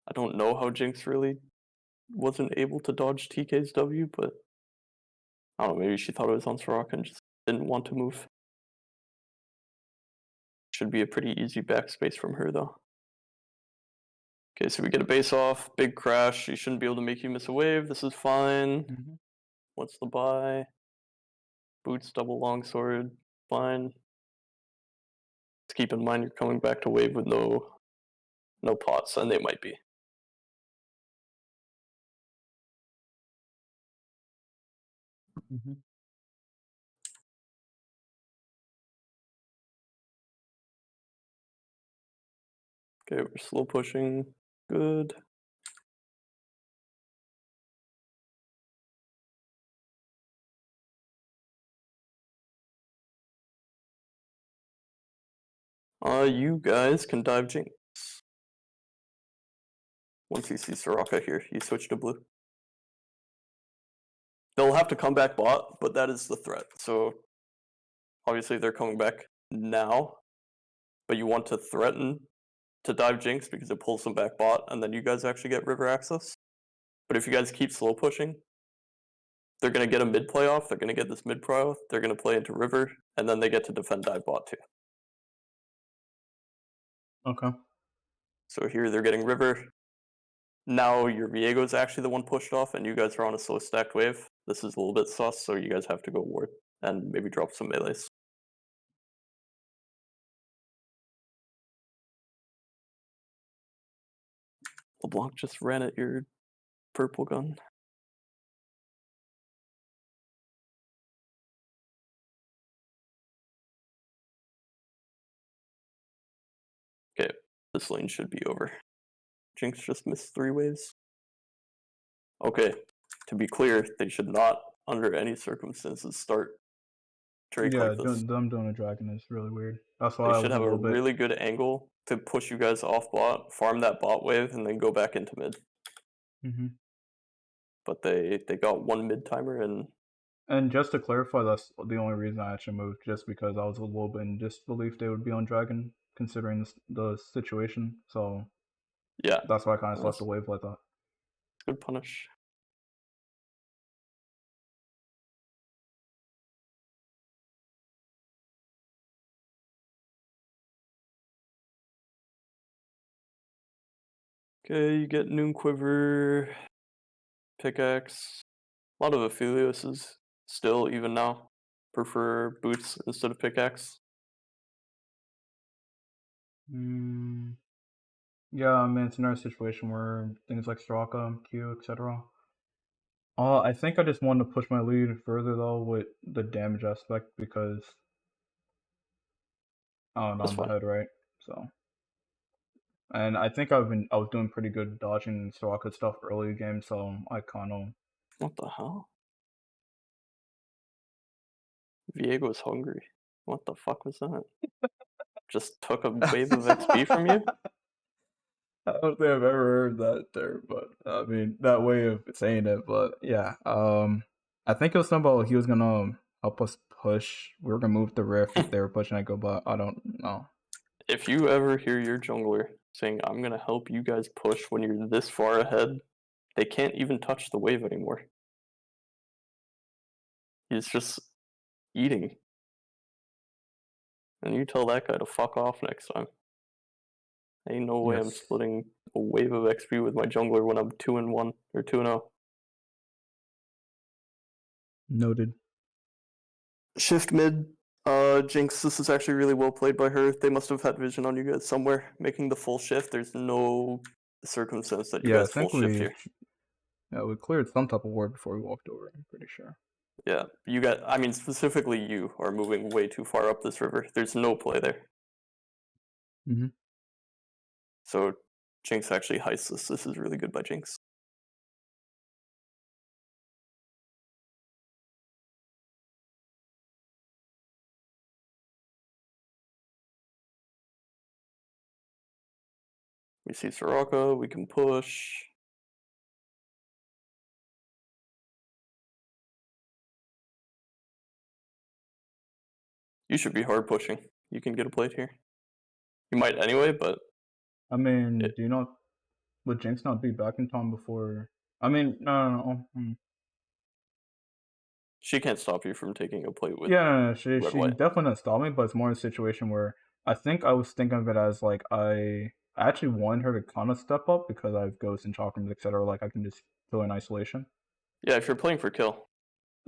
Speaker 1: I don't know how Jinx really wasn't able to dodge TK's W, but I don't know, maybe she thought it was on Soraka and just didn't want to move. Should be a pretty easy backspace from her though. Okay, so we get a base off, big crash. She shouldn't be able to make you miss a wave. This is fine. What's the buy? Boots, double longsword, fine. Just keep in mind you're coming back to wave with no pots, and they might be. Okay, we're slow pushing. Good. You guys can dive Jinx. Once you see Soraka here, you switch to blue. They'll have to come back bot, but that is the threat. So obviously they're coming back now, but you want to threaten to dive Jinx because it pulls them back bot, and then you guys actually get river access. But if you guys keep slow pushing, they're going to get a mid play off, they're going to get this mid play off, they're going to play into river, and then they get to defend dive bot too.
Speaker 2: Okay.
Speaker 1: So here they're getting river. Now your Viego is actually the one pushed off, and you guys are on a slow stacked wave. This is a little bit sus, so you guys have to go ward and maybe drop some melees. LeBlanc just ran at your purple gun. Okay, this lane should be over. Jinx just missed 3 waves. Okay, to be clear, they should not, under any circumstances, start Drake
Speaker 2: Yeah,
Speaker 1: like this.
Speaker 2: them doing a dragon is really weird. That's why
Speaker 1: They
Speaker 2: I
Speaker 1: should
Speaker 2: was a
Speaker 1: have a
Speaker 2: little bit.
Speaker 1: really good angle to push you guys off bot, farm that bot wave, and then go back into mid.
Speaker 2: Mm-hmm.
Speaker 1: But they got one mid timer,
Speaker 2: And just to clarify, that's the only reason I actually moved, just because I was a little bit in disbelief they would be on dragon, considering the situation. So
Speaker 1: yeah,
Speaker 2: that's why I kind of
Speaker 1: that's
Speaker 2: left the wave like that.
Speaker 1: good punish. Okay, you get Noon Quiver, pickaxe. A lot of Aphelios still, even now, prefer boots instead of pickaxe.
Speaker 2: Yeah, I mean, it's another situation where things like Soraka, Q, etc. I think I just wanted to push my lead further though with the damage aspect because I'm
Speaker 1: That's
Speaker 2: on the
Speaker 1: fine.
Speaker 2: head, right? So, and I think I was doing pretty good dodging Soraka stuff early game, so I kind of.
Speaker 1: What the hell? Viego's hungry. What the fuck was that? Just took a wave of XP from you?
Speaker 2: I don't think I've ever heard that term, but I mean that way of saying it. But yeah, I think it was something about he was gonna help us push. We were gonna move the rift if they were pushing. I go, but I don't know.
Speaker 1: If you ever hear your jungler saying, I'm gonna help you guys push when you're this far ahead, they can't even touch the wave anymore. He's just eating. And you tell that guy to fuck off next time. Ain't no way I'm
Speaker 2: Yes,
Speaker 1: splitting a wave of XP with my jungler when I'm 2-1 or 2-0.
Speaker 2: noted.
Speaker 1: Shift mid. Jinx, this is actually really well played by her. They must have had vision on you guys somewhere, making the full shift. There's no circumstance that you
Speaker 2: Yeah, I
Speaker 1: guys full
Speaker 2: think
Speaker 1: shift here.
Speaker 2: we cleared some type of ward before we walked over. I'm pretty sure.
Speaker 1: Yeah, you got. I mean, specifically, you are moving way too far up this river. There's no play there.
Speaker 2: Mm-hmm.
Speaker 1: So Jinx actually heists this. This is really good by Jinx. We see Soraka. We can push. You should be hard pushing. You can get a plate here. You might anyway, but
Speaker 2: I mean,
Speaker 1: it,
Speaker 2: do you not would Jinx not be back in time before? I mean, no.
Speaker 1: she can't stop you from taking a plate with
Speaker 2: Yeah, no,
Speaker 1: red
Speaker 2: she
Speaker 1: white.
Speaker 2: definitely not stop me, but it's more a situation where I think I was thinking of it as like I actually wanted her to kind of step up because I have Ghost and Chakram, etc. Like I can just kill her in isolation.
Speaker 1: Yeah, if you're playing for kill,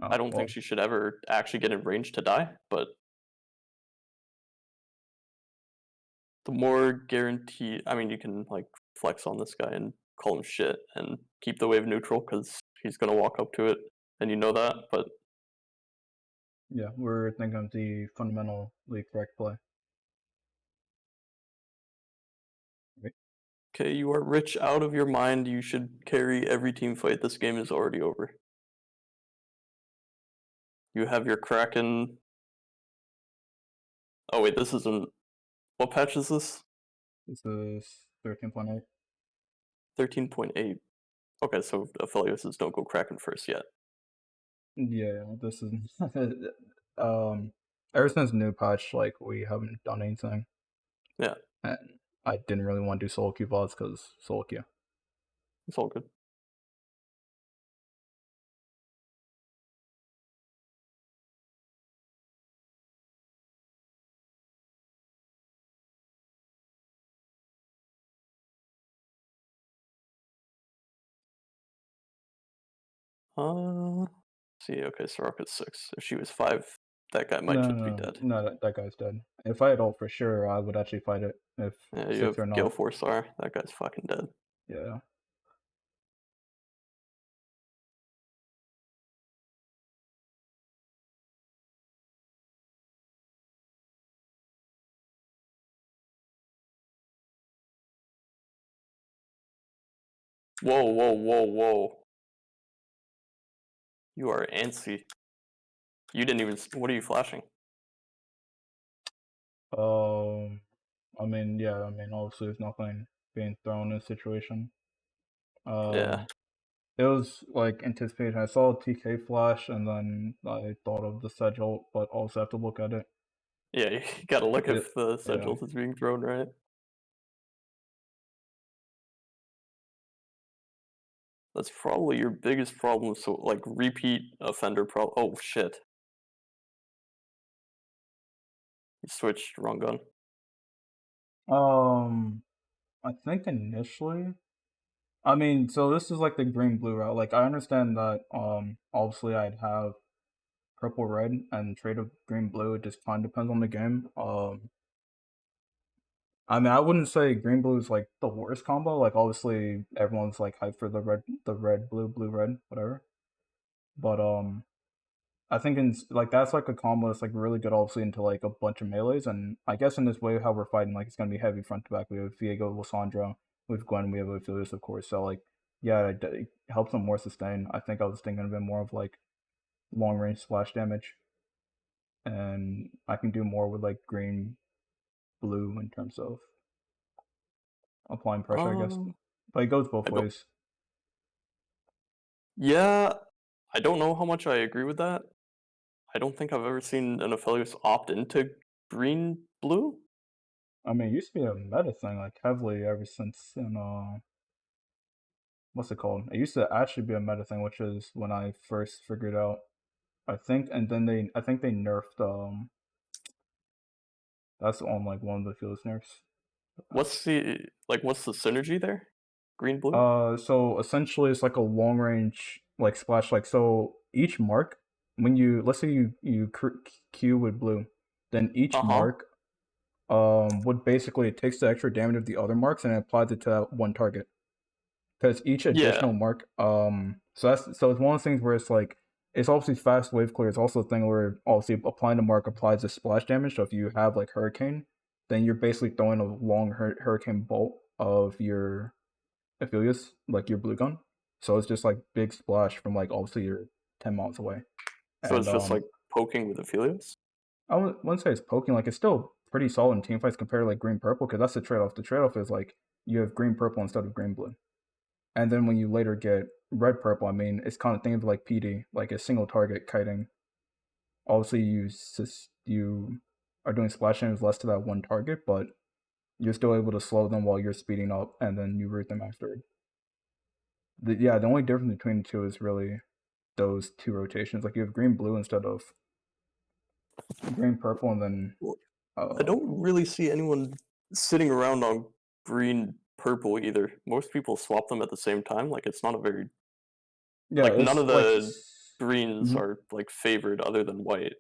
Speaker 1: I
Speaker 2: Oh
Speaker 1: don't think
Speaker 2: well,
Speaker 1: she should ever actually get in range to die, but the more guaranteed, I mean, you can like flex on this guy and call him shit and keep the wave neutral because he's gonna walk up to it, and you know that. But
Speaker 2: yeah, we're thinking of the fundamentally correct play.
Speaker 1: Okay, you are rich out of your mind. You should carry every team fight. This game is already over. You have your Kraken. Oh wait, this isn't. What patch is this?
Speaker 2: This is 13.8.
Speaker 1: 13.8. Okay, so Aphelios is don't go Kraken first yet.
Speaker 2: Yeah, this is ever since new patch, like we haven't done anything.
Speaker 1: Yeah,
Speaker 2: And I didn't really want to do solo queue VODs because solo queue.
Speaker 1: it's all good. See, okay, Soraka's 6. If she was 5, that guy might just be dead.
Speaker 2: No, that guy's dead. If I had ult for sure, I would actually fight it. If
Speaker 1: Yeah, you
Speaker 2: 6
Speaker 1: have
Speaker 2: or
Speaker 1: Gale
Speaker 2: not.
Speaker 1: 4 star. That guy's fucking dead.
Speaker 2: Yeah.
Speaker 1: Whoa, whoa, whoa, whoa. You are antsy. You didn't even. What are you flashing?
Speaker 2: I mean, yeah, I mean, obviously there's nothing being thrown in this situation.
Speaker 1: Yeah.
Speaker 2: It was like anticipated. I saw TK flash, and then I thought of the Sedge ult, but also have to look at it.
Speaker 1: Yeah, you gotta look if the
Speaker 2: Yeah.
Speaker 1: Sedge is being thrown right. That's probably your biggest problem. So, like, repeat offender problem. Oh, shit. You switched wrong gun.
Speaker 2: I think initially, I mean, so this is like the green blue route. Like I understand that obviously I'd have purple red and trade of green blue. It just kind of depends on the game. I mean, I wouldn't say green blue is like the worst combo. Like obviously everyone's like hyped for the red blue blue red whatever. But I think in like that's like a combo that's like really good obviously into like a bunch of melees, and I guess in this way how we're fighting like it's gonna be heavy front to back. We have Viego, Lissandra, with Gwen, we have Aphelios of course. So like yeah, it helps them more sustain. I think I was thinking a bit more of like long range splash damage, and I can do more with like green blue in terms of applying pressure, I guess. But it goes both
Speaker 1: I don't.
Speaker 2: ways.
Speaker 1: Yeah, I don't know how much I agree with that. I don't think I've ever seen an Aphelios opt into green blue.
Speaker 2: I mean, it used to be a meta thing like heavily ever since in what's it called? It used to actually be a meta thing, which is when I first figured out. I think, and then I think they nerfed that's on like one of the Felix nerfs.
Speaker 1: What's the synergy there? Green blue.
Speaker 2: So essentially it's like a long range like splash. Like so each mark when you let's say you Q with blue, then each
Speaker 1: Uh-huh.
Speaker 2: mark would basically it takes the extra damage of the other marks and it applies it to that one target. Because each
Speaker 1: Yeah.
Speaker 2: additional mark, so it's one of those things where it's like it's obviously fast wave clear. It's also a thing where obviously applying the mark applies the splash damage. So if you have like hurricane, then you're basically throwing a long hurricane bolt of your Aphelios, like your blue gun. So it's just like big splash from like obviously you're 10 miles away.
Speaker 1: So
Speaker 2: And
Speaker 1: it's just like poking with Aphelios?
Speaker 2: I wouldn't say it's poking. Like it's still pretty solid in team fights compared to like green purple because that's the trade off. The trade off is like you have green purple instead of green blue. And then when you later get red purple, I mean, it's kind of think of like PD, like a single target kiting. Obviously, you are doing splash damage less to that one target, but you're still able to slow them while you're speeding up, and then you root them after. The only difference between the two is really those two rotations. Like you have green blue instead of green purple, and then
Speaker 1: Well, I don't really see anyone sitting around on green purple either. Most people swap them at the same time. Like it's not a very
Speaker 2: yeah,
Speaker 1: like none
Speaker 2: it's
Speaker 1: of
Speaker 2: like.
Speaker 1: the greens
Speaker 2: Mhm.
Speaker 1: are like favored other than white.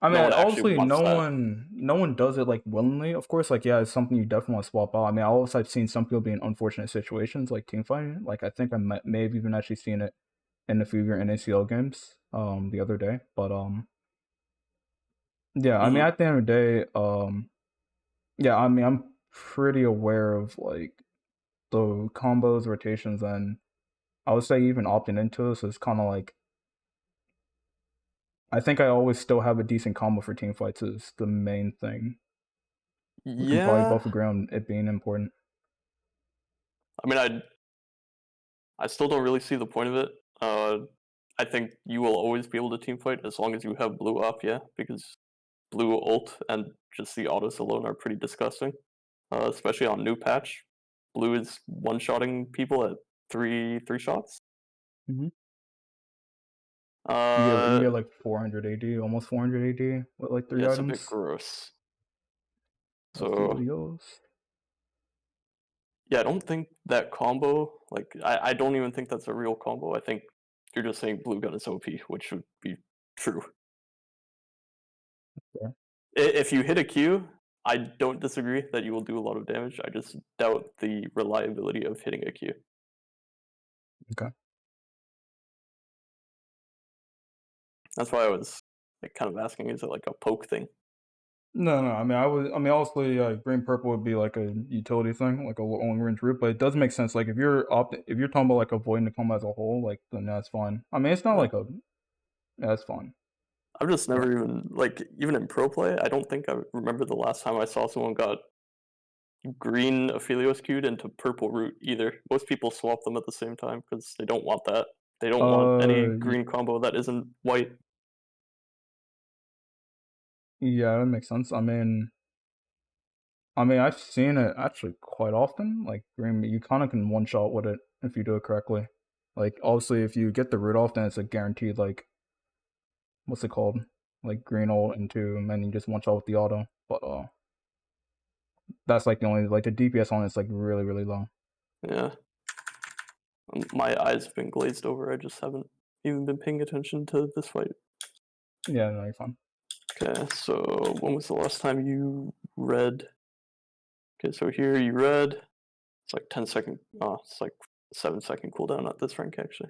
Speaker 2: I
Speaker 1: No
Speaker 2: mean,
Speaker 1: one actually
Speaker 2: obviously,
Speaker 1: wants that.
Speaker 2: no one does it like willingly. Of course, like yeah, it's something you definitely want to swap out. I mean, I've seen some people be in unfortunate situations, like team fighting. Like I think I may have even actually seen it in a few of your NACL games, the other day. But yeah, I mean,
Speaker 1: Mm-hmm.
Speaker 2: at the end of the day, yeah, I mean, I'm pretty aware of like the combos, rotations, and I would say even opting into this is kind of like, I think I always still have a decent combo for team fights is the main thing. We can probably
Speaker 1: Yeah,
Speaker 2: both agree on it being important.
Speaker 1: I mean, I still don't really see the point of it. I think you will always be able to team fight as long as you have blue up, yeah, because blue ult and just the autos alone are pretty disgusting, especially on new patch. Blue is one-shotting people at three shots.
Speaker 2: Mm-hmm. You
Speaker 1: Uh,
Speaker 2: get like 400 AD, almost 400 AD with like
Speaker 1: yeah,
Speaker 2: 3
Speaker 1: it's a bit
Speaker 2: items.
Speaker 1: gross. So
Speaker 2: Aphelios.
Speaker 1: yeah, I don't think that combo, like, I don't even think that's a real combo. I think you're just saying blue gun is OP, which would be true.
Speaker 2: Yeah.
Speaker 1: If you hit a Q, I don't disagree that you will do a lot of damage. I just doubt the reliability of hitting a Q.
Speaker 2: Okay.
Speaker 1: That's why I was like kind of asking, is it like a poke thing?
Speaker 2: No, no. I mean, honestly, green purple would be like a utility thing, like a long range route. But it does make sense. Like if you're talking about like avoiding the combo as a whole, like then that's fine. I mean, it's not
Speaker 1: Yeah.
Speaker 2: like a that's fine.
Speaker 1: I've just
Speaker 2: Yeah.
Speaker 1: never even like even in pro play, I don't think I remember the last time I saw someone got green Aphelios queued into purple root either. Most people swap them at the same time because they don't want that. They don't want any
Speaker 2: Y-
Speaker 1: green combo that isn't white.
Speaker 2: yeah, that makes sense. I mean, I've seen it actually quite often. Like green, you kind of can one shot with it if you do it correctly. Like obviously, if you get the root off, then it's a guaranteed like what's it called? Like green ult into, and then you just one shot with the auto. But that's like the only like the DPS on it's like really really low.
Speaker 1: Yeah. My eyes have been glazed over. I just haven't even been paying attention to this fight.
Speaker 2: Yeah, no, you're fine.
Speaker 1: Okay, so when was the last time you read? Okay, so here you read. It's like 10-second. Oh, it's like 7-second cooldown at this rank actually.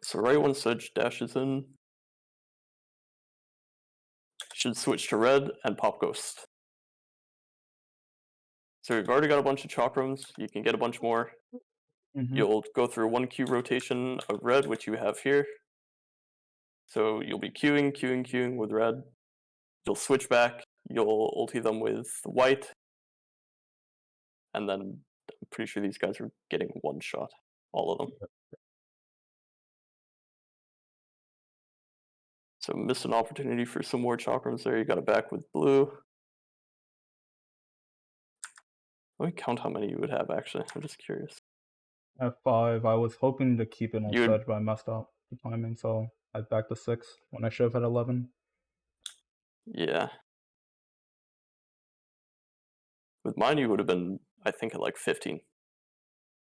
Speaker 1: So right when Sedge dashes in, should switch to red and pop Ghost. So we've already got a bunch of chakrams. You can get a bunch more.
Speaker 2: Mm-hmm.
Speaker 1: You'll go through 1 Q rotation of red, which you have here. So you'll be queuing with red. You'll switch back. You'll ulti them with white, and then I'm pretty sure these guys are getting one shot, all of them. So missed an opportunity for some more chakrams there. You got it back with blue. Let me count how many you would have actually. I'm just curious.
Speaker 2: At 5, I was hoping to keep it on
Speaker 1: You would,
Speaker 2: Sedge, but I messed up the timing, so I backed to 6 when I should have had 11.
Speaker 1: yeah. With mine, you would have been, I think, at like 15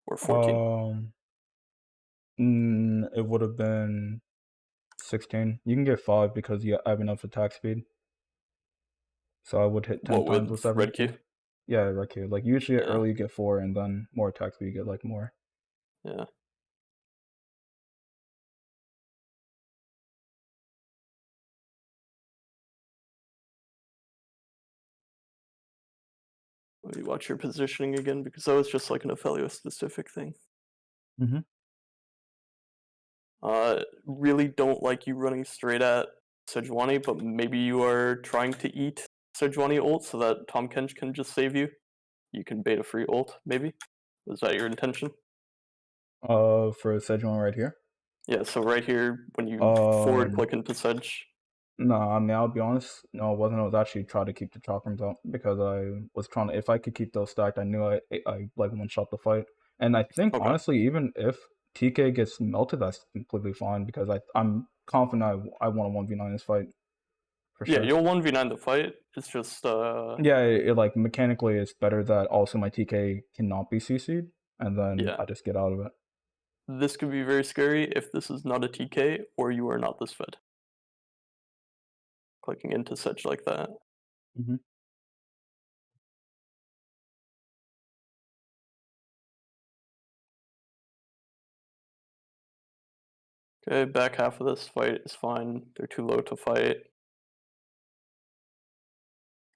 Speaker 1: or 14.
Speaker 2: It would have been 16. You can get 5 because you have enough attack speed. So I would hit 10
Speaker 1: What
Speaker 2: times with
Speaker 1: with
Speaker 2: 7
Speaker 1: red Q?
Speaker 2: Q. Yeah, right Q. Like usually
Speaker 1: Yeah,
Speaker 2: early you get 4, and then more attack speed you get like more.
Speaker 1: yeah. Let me watch your positioning again because that was just like an Aphelios specific thing.
Speaker 2: Mm-hmm.
Speaker 1: Really don't like you running straight at Sejuani, but maybe you are trying to eat Sejuani ult so that Tahm Kench can just save you. You can bait a free ult, maybe? Was that your intention?
Speaker 2: For Sejuani right here.
Speaker 1: Yeah, so right here, when you forward
Speaker 2: Um,
Speaker 1: click into Sedge,
Speaker 2: no, I mean I'll be honest. No, it wasn't. I was actually trying to keep the chakrams out because I was trying to. If I could keep those stacked, I knew I like one shot the fight. And I think
Speaker 1: okay.
Speaker 2: honestly, even if TK gets melted, that's completely fine because I'm confident I want a 1v9 this fight for
Speaker 1: Yeah,
Speaker 2: sure.
Speaker 1: you'll 1v9 the fight. It's just,
Speaker 2: Yeah, like mechanically, it's better that also my TK cannot be CC'd, and then
Speaker 1: yeah.
Speaker 2: I just get out of it.
Speaker 1: This could be very scary if this is not a TK or you are not this fed. Clicking into Sedge like that.
Speaker 2: Mm-hmm.
Speaker 1: Okay, back half of this fight is fine. They're too low to fight.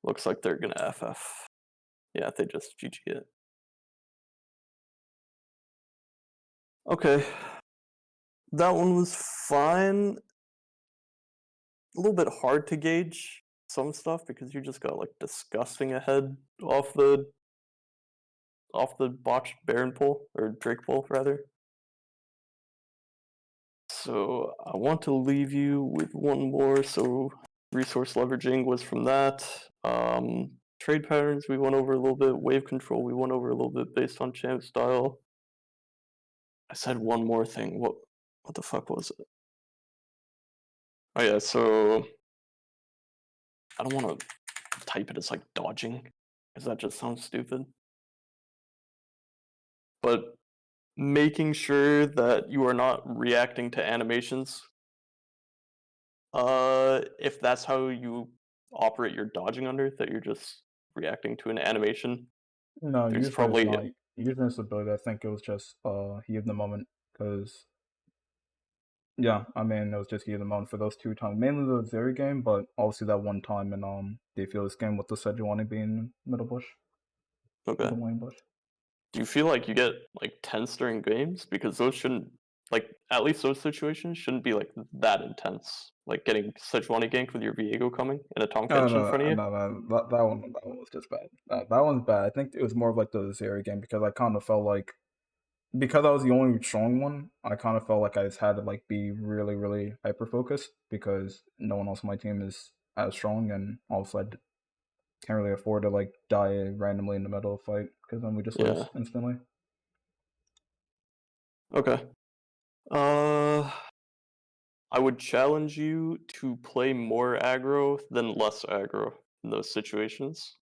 Speaker 1: Looks like they're gonna FF. Yeah, they just GG it. Okay. That one was fine. A little bit hard to gauge some stuff because you just got like disgusting ahead off the botched Baron pull, or Drake pull rather. So I want to leave you with one more. So resource leveraging was from that. Trade patterns we went over a little bit. Wave control we went over a little bit based on champ style. I said one more thing. What the fuck was it? Oh yeah, so I don't want to type it as like dodging, because that just sounds stupid. But making sure that you are not reacting to animations. If that's how you operate your dodging under, that you're just reacting to an animation,
Speaker 2: No,
Speaker 1: there's
Speaker 2: usually it's
Speaker 1: probably
Speaker 2: not. Using this ability, I think it was just heat of the moment, because yeah, I mean it was just heat of the moment for those 2 times, mainly the Zeri game, but obviously that one time in the Aphelios game with the Sejuani being middle bush,
Speaker 1: okay.
Speaker 2: middle lane bush.
Speaker 1: Do you feel like you get like tense during games? Because those shouldn't, like, at least those situations shouldn't be like that intense. Like getting Sejuani ganked with your Viego coming and a Tahm
Speaker 2: No,
Speaker 1: Kench in front of you.
Speaker 2: no, that one was just bad. That one's bad. I think it was more of like the Zeri game, because I kind of felt like, because I was the only strong one, I kind of felt like I just had to like be really, really hyper focused, because no one else on my team is as strong, and also I can't really afford to like die randomly in the middle of a fight, because then we just
Speaker 1: Yeah.
Speaker 2: lose instantly.
Speaker 1: Okay. I would challenge you to play more aggro than less aggro in those situations.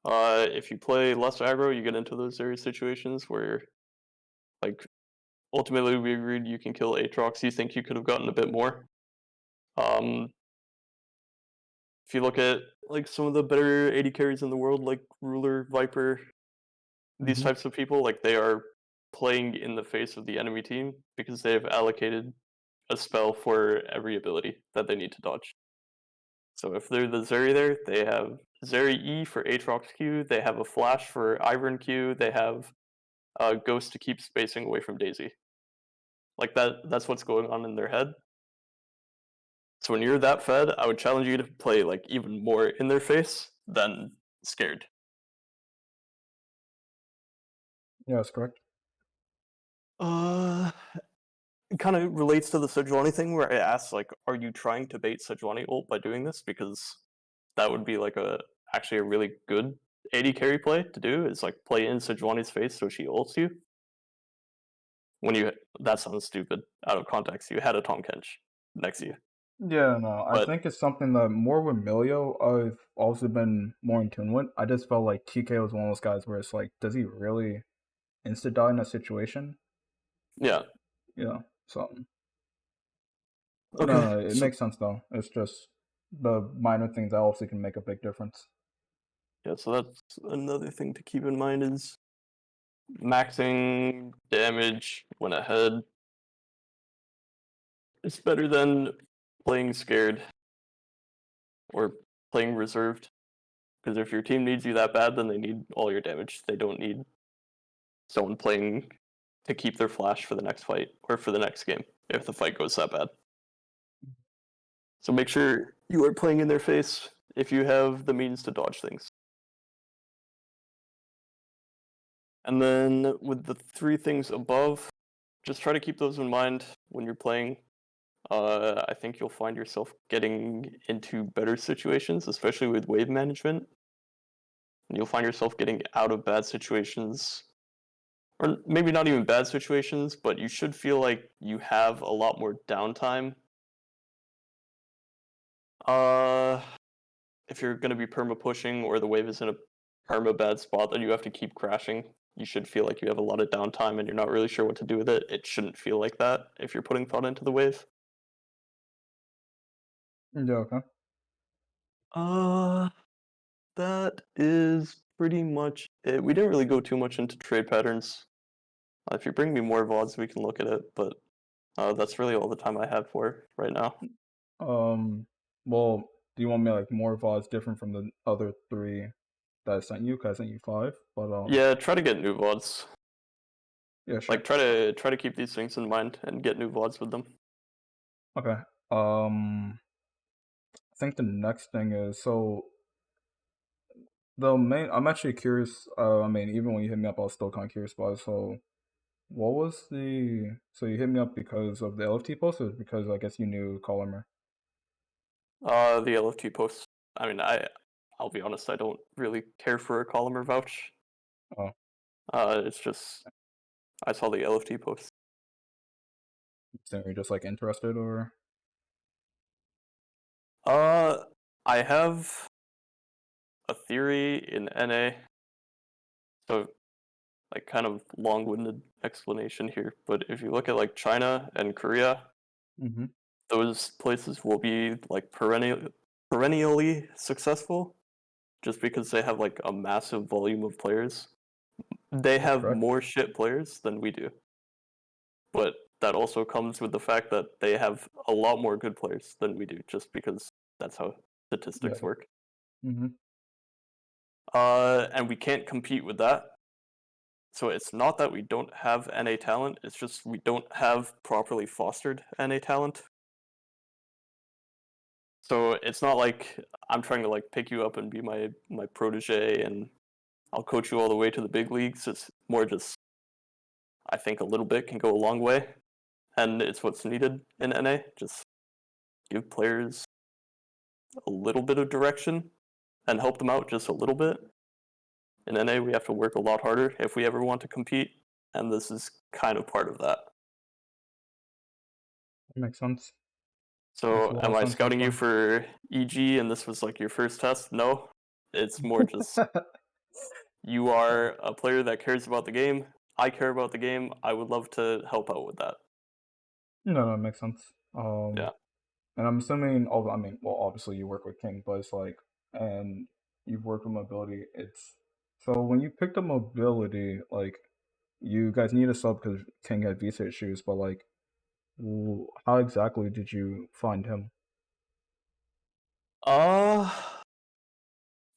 Speaker 1: If you play less aggro, you get into those area situations where, like, ultimately we agreed you can kill Aatrox. You think you could have gotten a bit more. Um, if you look at like some of the better AD carries in the world, like Ruler, Viper, these
Speaker 2: Mm-hmm.
Speaker 1: types of people, like they are playing in the face of the enemy team because they have allocated a spell for every ability that they need to dodge. So if they're the Zeri there, they have Zeri E for Aatrox Q, they have a Flash for Ivern Q, they have Ghost to keep spacing away from Daisy. Like that's what's going on in their head. So when you're that fed, I would challenge you to play like even more in their face than scared.
Speaker 2: Yeah, that's correct.
Speaker 1: It kind of relates to the Sejuani thing where I asked, like, are you trying to bait Sejuani ult by doing this? Because that would be like actually a really good AD carry play to do, is like play in Sejuani's face so she ults you. When you, that sounds stupid out of context. You had a Tahm Kench next to you.
Speaker 2: Yeah, no, I
Speaker 1: But
Speaker 2: think it's something that more with Milio I've also been more in tune with. I just felt like TK was one of those guys where it's like, does he really insta die in a situation?
Speaker 1: yeah,
Speaker 2: Yeah, so
Speaker 1: okay.
Speaker 2: no, it
Speaker 1: So
Speaker 2: makes sense though. It's just the minor things that also can make a big difference.
Speaker 1: yeah, so that's another thing to keep in mind is maxing damage when ahead is better than playing scared or playing reserved. Because if your team needs you that bad, then they need all your damage. They don't need someone playing to keep their flash for the next fight or for the next game if the fight goes that bad. So make sure you are playing in their face if you have the means to dodge things. And then with the 3 things above, just try to keep those in mind when you're playing. I think you'll find yourself getting into better situations, especially with wave management. And you'll find yourself getting out of bad situations, or maybe not even bad situations, but you should feel like you have a lot more downtime. If you're going to be perma pushing or the wave is in a perma bad spot that you have to keep crashing, you should feel like you have a lot of downtime and you're not really sure what to do with it. It shouldn't feel like that if you're putting thought into the wave.
Speaker 2: Yeah, okay.
Speaker 1: Uh, that is pretty much it. We didn't really go too much into trade patterns. If you bring me more VODs, we can look at it, but that's really all the time I have for right now.
Speaker 2: Um, well, do you want me like more VODs different from the other 3 that I sent you? Cause I sent you 5, but
Speaker 1: Yeah, try to get new VODs.
Speaker 2: yeah, sure.
Speaker 1: Like try to keep these things in mind and get new VODs with them.
Speaker 2: Okay. I think the next thing is so the main. I'm actually curious. I mean, even when you hit me up, I was still kind of curious about it. So, what was the? So you hit me up because of the LFT post, or because I guess you knew Collimer?
Speaker 1: The LFT posts. I mean, I'll be honest, I don't really care for a column or vouch.
Speaker 2: Oh,
Speaker 1: It's just I saw the LFT post.
Speaker 2: so you're just like interested, or
Speaker 1: Uh, I have a theory in NA, so like kind of long-winded explanation here, but if you look at like China and Korea,
Speaker 2: mm-hmm.
Speaker 1: those places will be like perennially successful just because they have like a massive volume of players. They
Speaker 2: That's
Speaker 1: have
Speaker 2: correct.
Speaker 1: more shit players than we do, but that also comes with the fact that they have a lot more good players than we do, just because that's how
Speaker 2: Yeah.
Speaker 1: statistics work.
Speaker 2: Mm-hmm.
Speaker 1: And we can't compete with that. So it's not that we don't have NA talent, it's just we don't have properly fostered NA talent. So it's not like I'm trying to like pick you up and be my protege and I'll coach you all the way to the big leagues. It's more just I think a little bit can go a long way, and it's what's needed in NA. Just give players a little bit of direction and help them out just a little bit. In NA, we have to work a lot harder if we ever want to compete, and this is kind of part of that.
Speaker 2: That makes sense. Makes a
Speaker 1: So,
Speaker 2: lot
Speaker 1: am
Speaker 2: of
Speaker 1: I
Speaker 2: sense
Speaker 1: scouting you
Speaker 2: actually.
Speaker 1: for EG and this was like your first test? No. It's more just you are a player that cares about the game. I care about the game. I would love to help out with that.
Speaker 2: No, it makes sense.
Speaker 1: Yeah.
Speaker 2: And I'm assuming, I mean, well, obviously you work with King, but it's like, and you've worked with mobility. It's so when you picked up mobility, like, you guys need a sub because King had visa issues, but like, how exactly did you find him?
Speaker 1: Uh,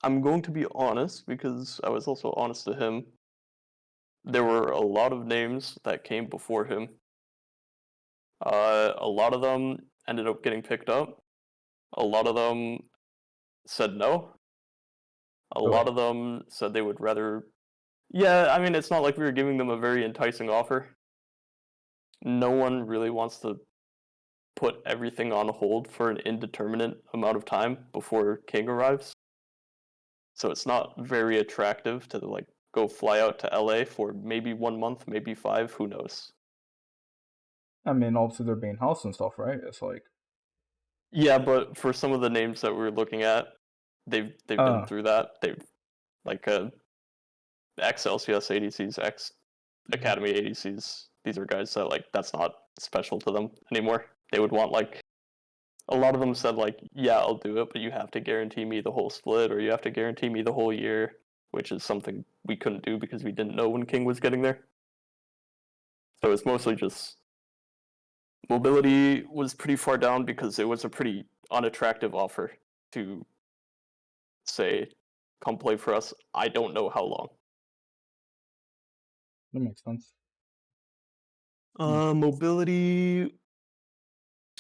Speaker 1: I'm going to be honest because I was also honest to him. There were a lot of names that came before him. A lot of them ended up getting picked up. A lot of them said no. A
Speaker 2: Really?
Speaker 1: lot of them said they would rather. Yeah, I mean, it's not like we were giving them a very enticing offer. No one really wants to put everything on hold for an indeterminate amount of time before King arrives. So it's not very attractive to like go fly out to LA for maybe 1 month, maybe 5, who knows.
Speaker 2: I mean, obviously they're being housed and stuff, right? It's like,
Speaker 1: Yeah, but for some of the names that we're looking at, they've been
Speaker 2: uh,
Speaker 1: through that. They've like ex LCS ADCs, ex
Speaker 2: mhm.
Speaker 1: Academy ADCs. These are guys that like that's not special to them anymore. They would want like a lot of them said like, yeah, I'll do it, but you have to guarantee me the whole split or you have to guarantee me the whole year, which is something we couldn't do because we didn't know when King was getting there. So it's mostly just mobility was pretty far down because it was a pretty unattractive offer to say, come play for us. I don't know how long.
Speaker 2: That makes sense. Hmm.
Speaker 1: Mobility.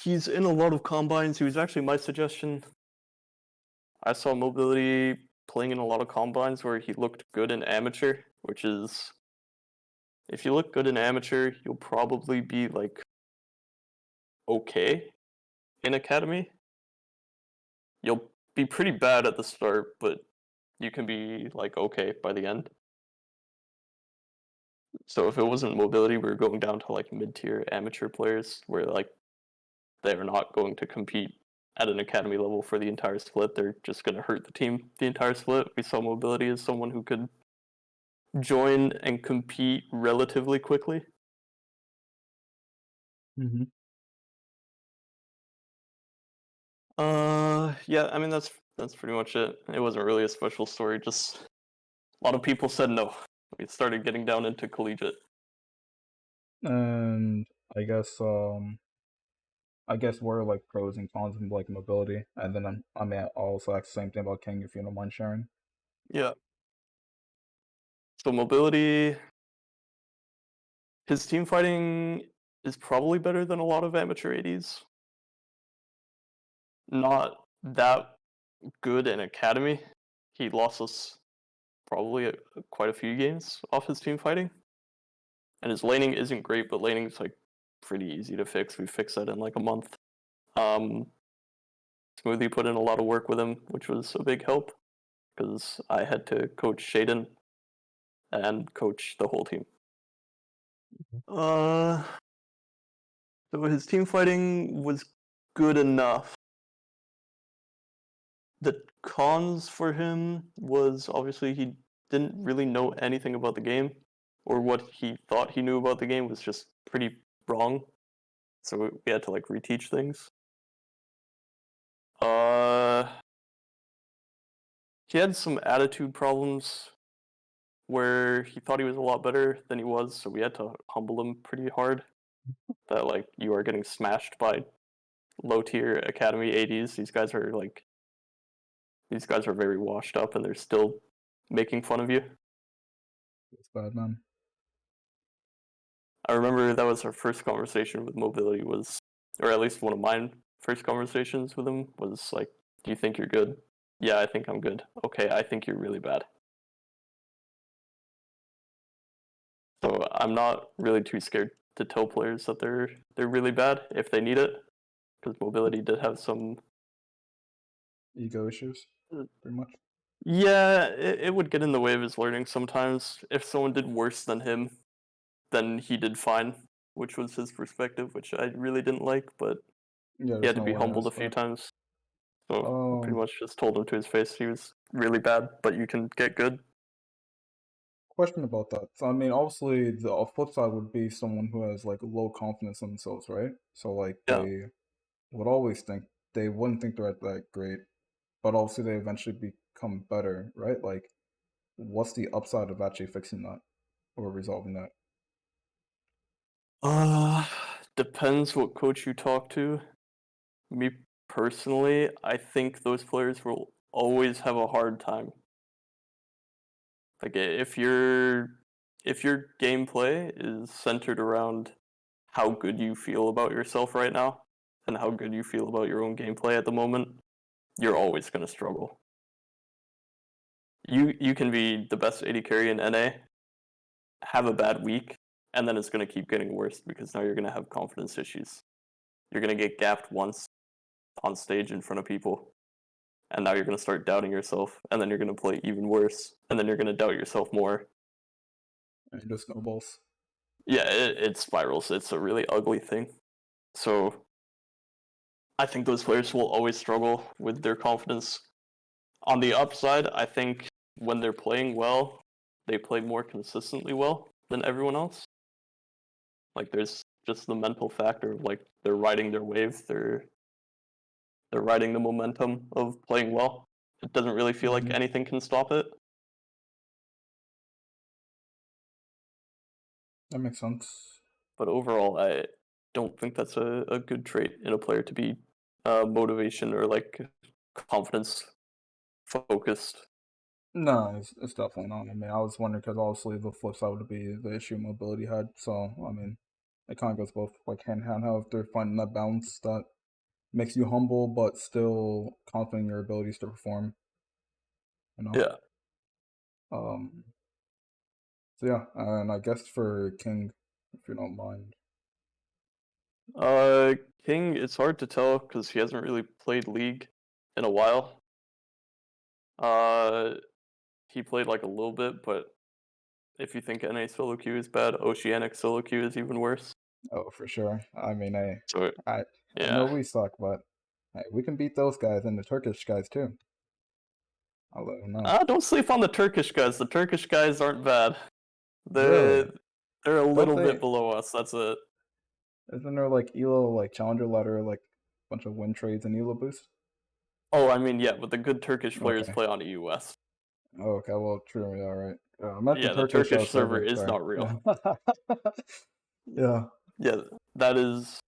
Speaker 1: He's in a lot of combines. He was actually my suggestion. I saw mobility playing in a lot of combines where he looked good in amateur, which is if you look good in amateur, you'll probably be like okay in academy. You'll be pretty bad at the start, but you can be like okay by the end. So if it wasn't mobility, we were going down to like mid-tier amateur players where like they're not going to compete at an academy level for the entire split. They're just going to hurt the team the entire split. We saw mobility as someone who could join and compete relatively quickly.
Speaker 2: Mm-hmm.
Speaker 1: Yeah, I mean that's pretty much it. It wasn't really a special story. Just a lot of people said no. We started getting down into collegiate.
Speaker 2: And I guess I guess what are like pros and cons of like mobility, and then I mean, I'll also ask the same thing about King if you don't mind sharing.
Speaker 1: Yeah. So mobility, his team fighting is probably better than a lot of amateur ADs. Not that good in academy. He lost us probably quite a few games off his team fighting. And his laning isn't great, but laning is like pretty easy to fix. We fixed that in like a month. Smoothie put in a lot of work with him, which was a big help because I had to coach Shaden and coach the whole team. So his team fighting was good enough. The cons for him was obviously he didn't really know anything about the game, or what he thought he knew about the game was just pretty wrong. So we had to like reteach things. He had some attitude problems where he thought he was a lot better than he was, so we had to humble him pretty hard. That like you are getting smashed by low tier academy ADs. These guys are very washed up and they're still making fun of you.
Speaker 2: It's bad, man.
Speaker 1: I remember that was our first conversation with mobility was, or at least one of mine first conversations with him was like, do you think you're good? Yeah, I think I'm good. Okay, I think you're really bad. So I'm not really too scared to tell players that they're really bad if they need it, because mobility did have some
Speaker 2: Ego issues, pretty much.
Speaker 1: Yeah, it would get in the way of his learning sometimes. If someone did worse than him, then he did fine, which was his perspective, which I really didn't like, but
Speaker 2: Yeah,
Speaker 1: he had
Speaker 2: there's
Speaker 1: to
Speaker 2: no
Speaker 1: be
Speaker 2: way in
Speaker 1: humbled a
Speaker 2: this,
Speaker 1: few
Speaker 2: but
Speaker 1: times. So I pretty
Speaker 2: um,
Speaker 1: much just told him to his face he was really bad, but you can get good.
Speaker 2: question about that. So I mean, obviously, the flip side would be someone who has like low confidence in themselves, right? So like
Speaker 1: Yeah.
Speaker 2: they would always think they wouldn't think they're that great, but obviously they eventually become better, right? Like, what's the upside of actually fixing that or resolving that?
Speaker 1: Uh, Depends what coach you talk to. Me personally, I think those players will always have a hard time. Like if your gameplay is centered around how good you feel about yourself right now and how good you feel about your own gameplay at the moment, you're always going to struggle. You can be the best AD carry in NA, have a bad week, and then it's going to keep getting worse because now you're going to have confidence issues. You're going to get gapped once on stage in front of people, and now you're going to start doubting yourself, and then you're going to play even worse, and then you're going to doubt yourself more.
Speaker 2: And it just snowballs.
Speaker 1: Yeah, it spirals. It's a really ugly thing. So I think those players will always struggle with their confidence. On the upside, I think when they're playing well, they play more consistently well than everyone else. Like there's just the mental factor of like they're riding their wave, they're riding the momentum of playing well. It doesn't really feel like
Speaker 2: Hmm.
Speaker 1: anything can stop it.
Speaker 2: That makes sense.
Speaker 1: But overall, I don't think that's a good trait in a player to be motivation or like confidence focused.
Speaker 2: No, it's definitely not. I mean, I was wondering because obviously the flip side would be the issue mobility had. So I mean, it kind of goes both like hand in hand. How if they're finding that balance that makes you humble but still confident in your abilities to perform. You know.
Speaker 1: Yeah.
Speaker 2: Um. So yeah, and I guess for King, if you don't mind.
Speaker 1: Uh, King, it's hard to tell because he hasn't really played League in a while. Uh, he played like a little bit, but if you think NA solo queue is bad, Oceanic solo queue is even worse.
Speaker 2: Oh, for sure. I mean,
Speaker 1: So
Speaker 2: I I know
Speaker 1: yeah,
Speaker 2: we suck, but hey, we can beat those guys and the Turkish guys too. I'll let them know.
Speaker 1: don't sleep on the Turkish guys. The Turkish guys aren't bad.
Speaker 2: Really?
Speaker 1: They they're a
Speaker 2: Don't
Speaker 1: little bit
Speaker 2: they?
Speaker 1: below us. That's it.
Speaker 2: Isn't there like Elo like challenger ladder like bunch of win trades and Elo boost?
Speaker 1: Oh, I mean, yeah, but the good Turkish players
Speaker 2: Okay.
Speaker 1: play on EUS.
Speaker 2: Oh, okay. Well, true. Yeah. Right. I meant the
Speaker 1: Yeah, the
Speaker 2: Turkish
Speaker 1: Turkish server
Speaker 2: server.
Speaker 1: is
Speaker 2: Sorry.
Speaker 1: not real.
Speaker 2: Yeah. Yeah.
Speaker 1: Yeah, that is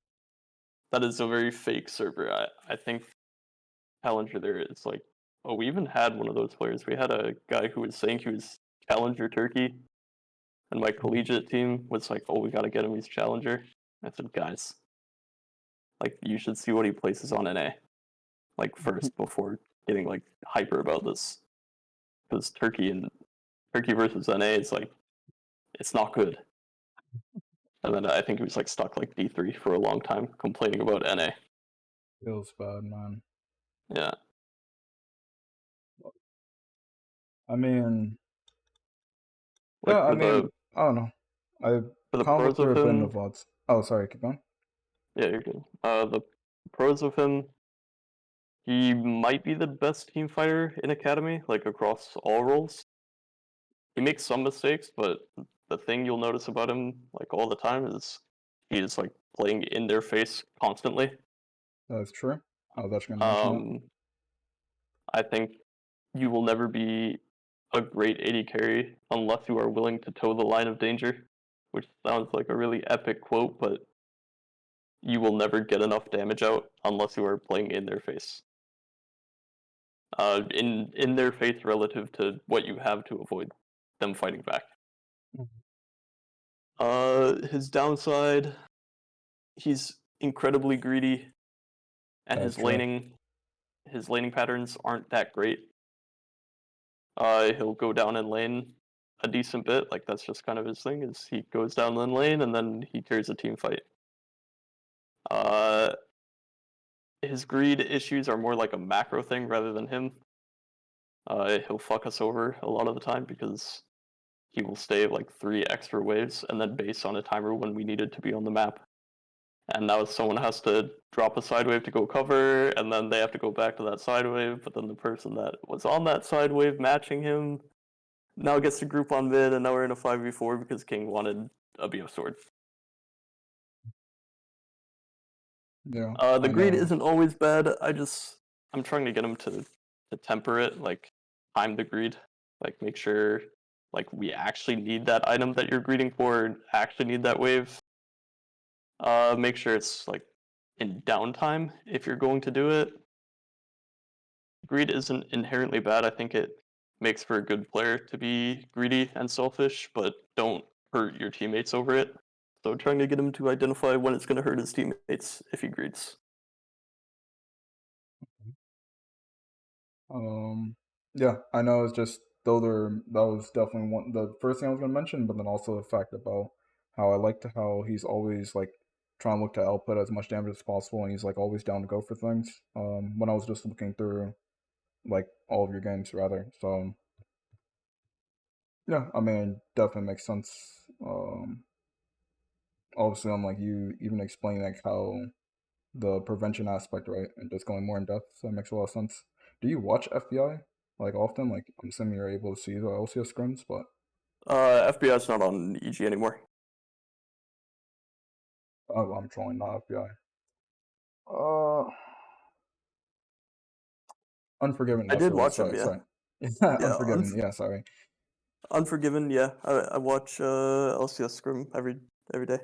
Speaker 1: that is a very fake server. I think Challenger there is like, oh, we even had one of those players. We had a guy who was saying he was Challenger Turkey, and my collegiate team was like, oh, we gotta get him. He's Challenger. I said, guys, like you should see what he places on NA, like first before getting like hyper about this, because Turkey versus NA is like, it's not good. And then I think he was like stuck like D3 for a long time, complaining about NA.
Speaker 2: Feels bad, man.
Speaker 1: Yeah.
Speaker 2: I mean,
Speaker 1: Like
Speaker 2: yeah, I mean, I don't know. I
Speaker 1: for the
Speaker 2: kind of
Speaker 1: pros
Speaker 2: looked
Speaker 1: of
Speaker 2: through a bit in the
Speaker 1: him,
Speaker 2: VODs. Oh, sorry, keep going.
Speaker 1: yeah, you're good. The pros of him, he might be the best team fighter in Academy, like across all roles. He makes some mistakes, but the thing you'll notice about him, like all the time, is he is like playing in their face constantly.
Speaker 2: That's true. I was actually going to mention that.
Speaker 1: Um, I think you will never be a great AD carry unless you are willing to toe the line of danger, which sounds like a really epic quote, but you will never get enough damage out unless you are playing in their face. In their face relative to what you have to avoid them fighting back. His downside, he's incredibly greedy, and
Speaker 2: That's true.
Speaker 1: his laning patterns aren't that great. He'll go down in lane a decent bit, like that's just kind of his thing. Is he goes down in lane and then he carries a team fight. Uh, his greed issues are more like a macro thing rather than him. He'll fuck us over a lot of the time because he will stay like 3 extra waves and then base on a timer when we needed to be on the map. And now someone has to drop a side wave to go cover, and then they have to go back to that side wave, but then the person that was on that side wave matching him now gets to group on mid, and now we're in a 5v4 because King wanted a BO sword.
Speaker 2: Yeah,
Speaker 1: The
Speaker 2: I
Speaker 1: greed
Speaker 2: know.
Speaker 1: isn't always bad. I'm trying to get him to temper it, like time the greed, like make sure like we actually need that item that you're greeding for, actually need that wave. Make sure it's like in downtime if you're going to do it. Greed isn't inherently bad. I think it makes for a good player to be greedy and selfish, but don't hurt your teammates over it. So trying to get him to identify when it's going to hurt his teammates if he greeds.
Speaker 2: Yeah, I know. It's just that was definitely the first thing I was gonna mention, but then also the fact about how I liked how he's always like trying to look to output as much damage as possible, and he's like always down to go for things. When I was just looking through like all of your games rather, so yeah, I mean, definitely makes sense. Obviously, I'm like you even explain like how the prevention aspect, right, and just going more in depth. So that makes a lot of sense. Do you watch FBI like often? Like I'm assuming you're able to see the LCS scrims, but
Speaker 1: FBI's not on EG anymore.
Speaker 2: oh, I'm trolling, not FBI. Uh, Unforgiven.
Speaker 1: I
Speaker 2: That's
Speaker 1: did
Speaker 2: what it is.
Speaker 1: watch him,
Speaker 2: Sorry,
Speaker 1: yeah.
Speaker 2: sorry. Yeah,
Speaker 1: Yeah,
Speaker 2: Unforgiven. Yeah, sorry.
Speaker 1: Unforgiven, yeah. I watch LCS Scrim every day.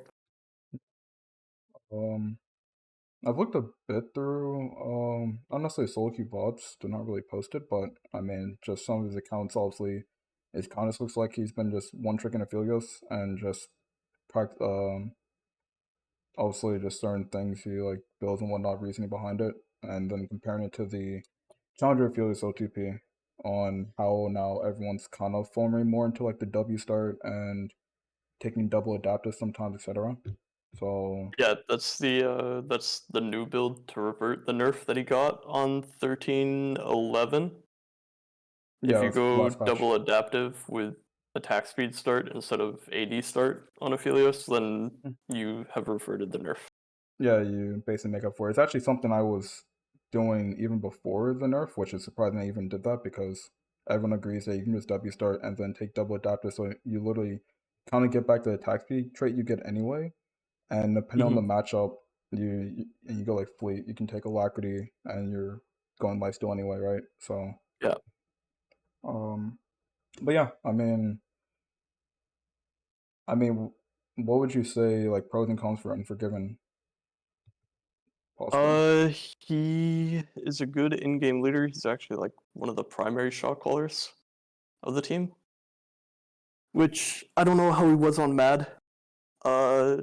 Speaker 2: Um, I've looked a bit through. Not necessarily solo queue VODs. They're not really posted, but I mean, just some of his accounts. Obviously, it kind of looks like he's been just one trick in Aphelios and just obviously just certain things he like builds and whatnot, reasoning behind it, and then comparing it to the Challenger Aphelios OTP on how now everyone's kind of forming more into like the W start and taking double adaptive sometimes, etc. So
Speaker 1: Yeah, that's the new build to revert the nerf that he got on 13.11. If
Speaker 2: yeah,
Speaker 1: you
Speaker 2: that's the
Speaker 1: go
Speaker 2: last patch.
Speaker 1: double adaptive with attack speed start instead of AD start on Aphelios, then you have reverted the nerf.
Speaker 2: Yeah, you basically make up for it. It's actually something I was doing even before the nerf, which is surprising I even did that because everyone agrees that you can just W start and then take double adaptive, so you literally kind of get back to the attack speed trait you get anyway. And depending on the matchup, and you go like fleet, you can take alacrity and you're going lifesteal anyway, right? So
Speaker 1: Yeah.
Speaker 2: um but yeah, I mean what would you say like pros and cons for Unforgiven? possibly?
Speaker 1: He is a good in-game leader. He's actually like one of the primary shot callers of the team, which I don't know how he was on Mad. Uh,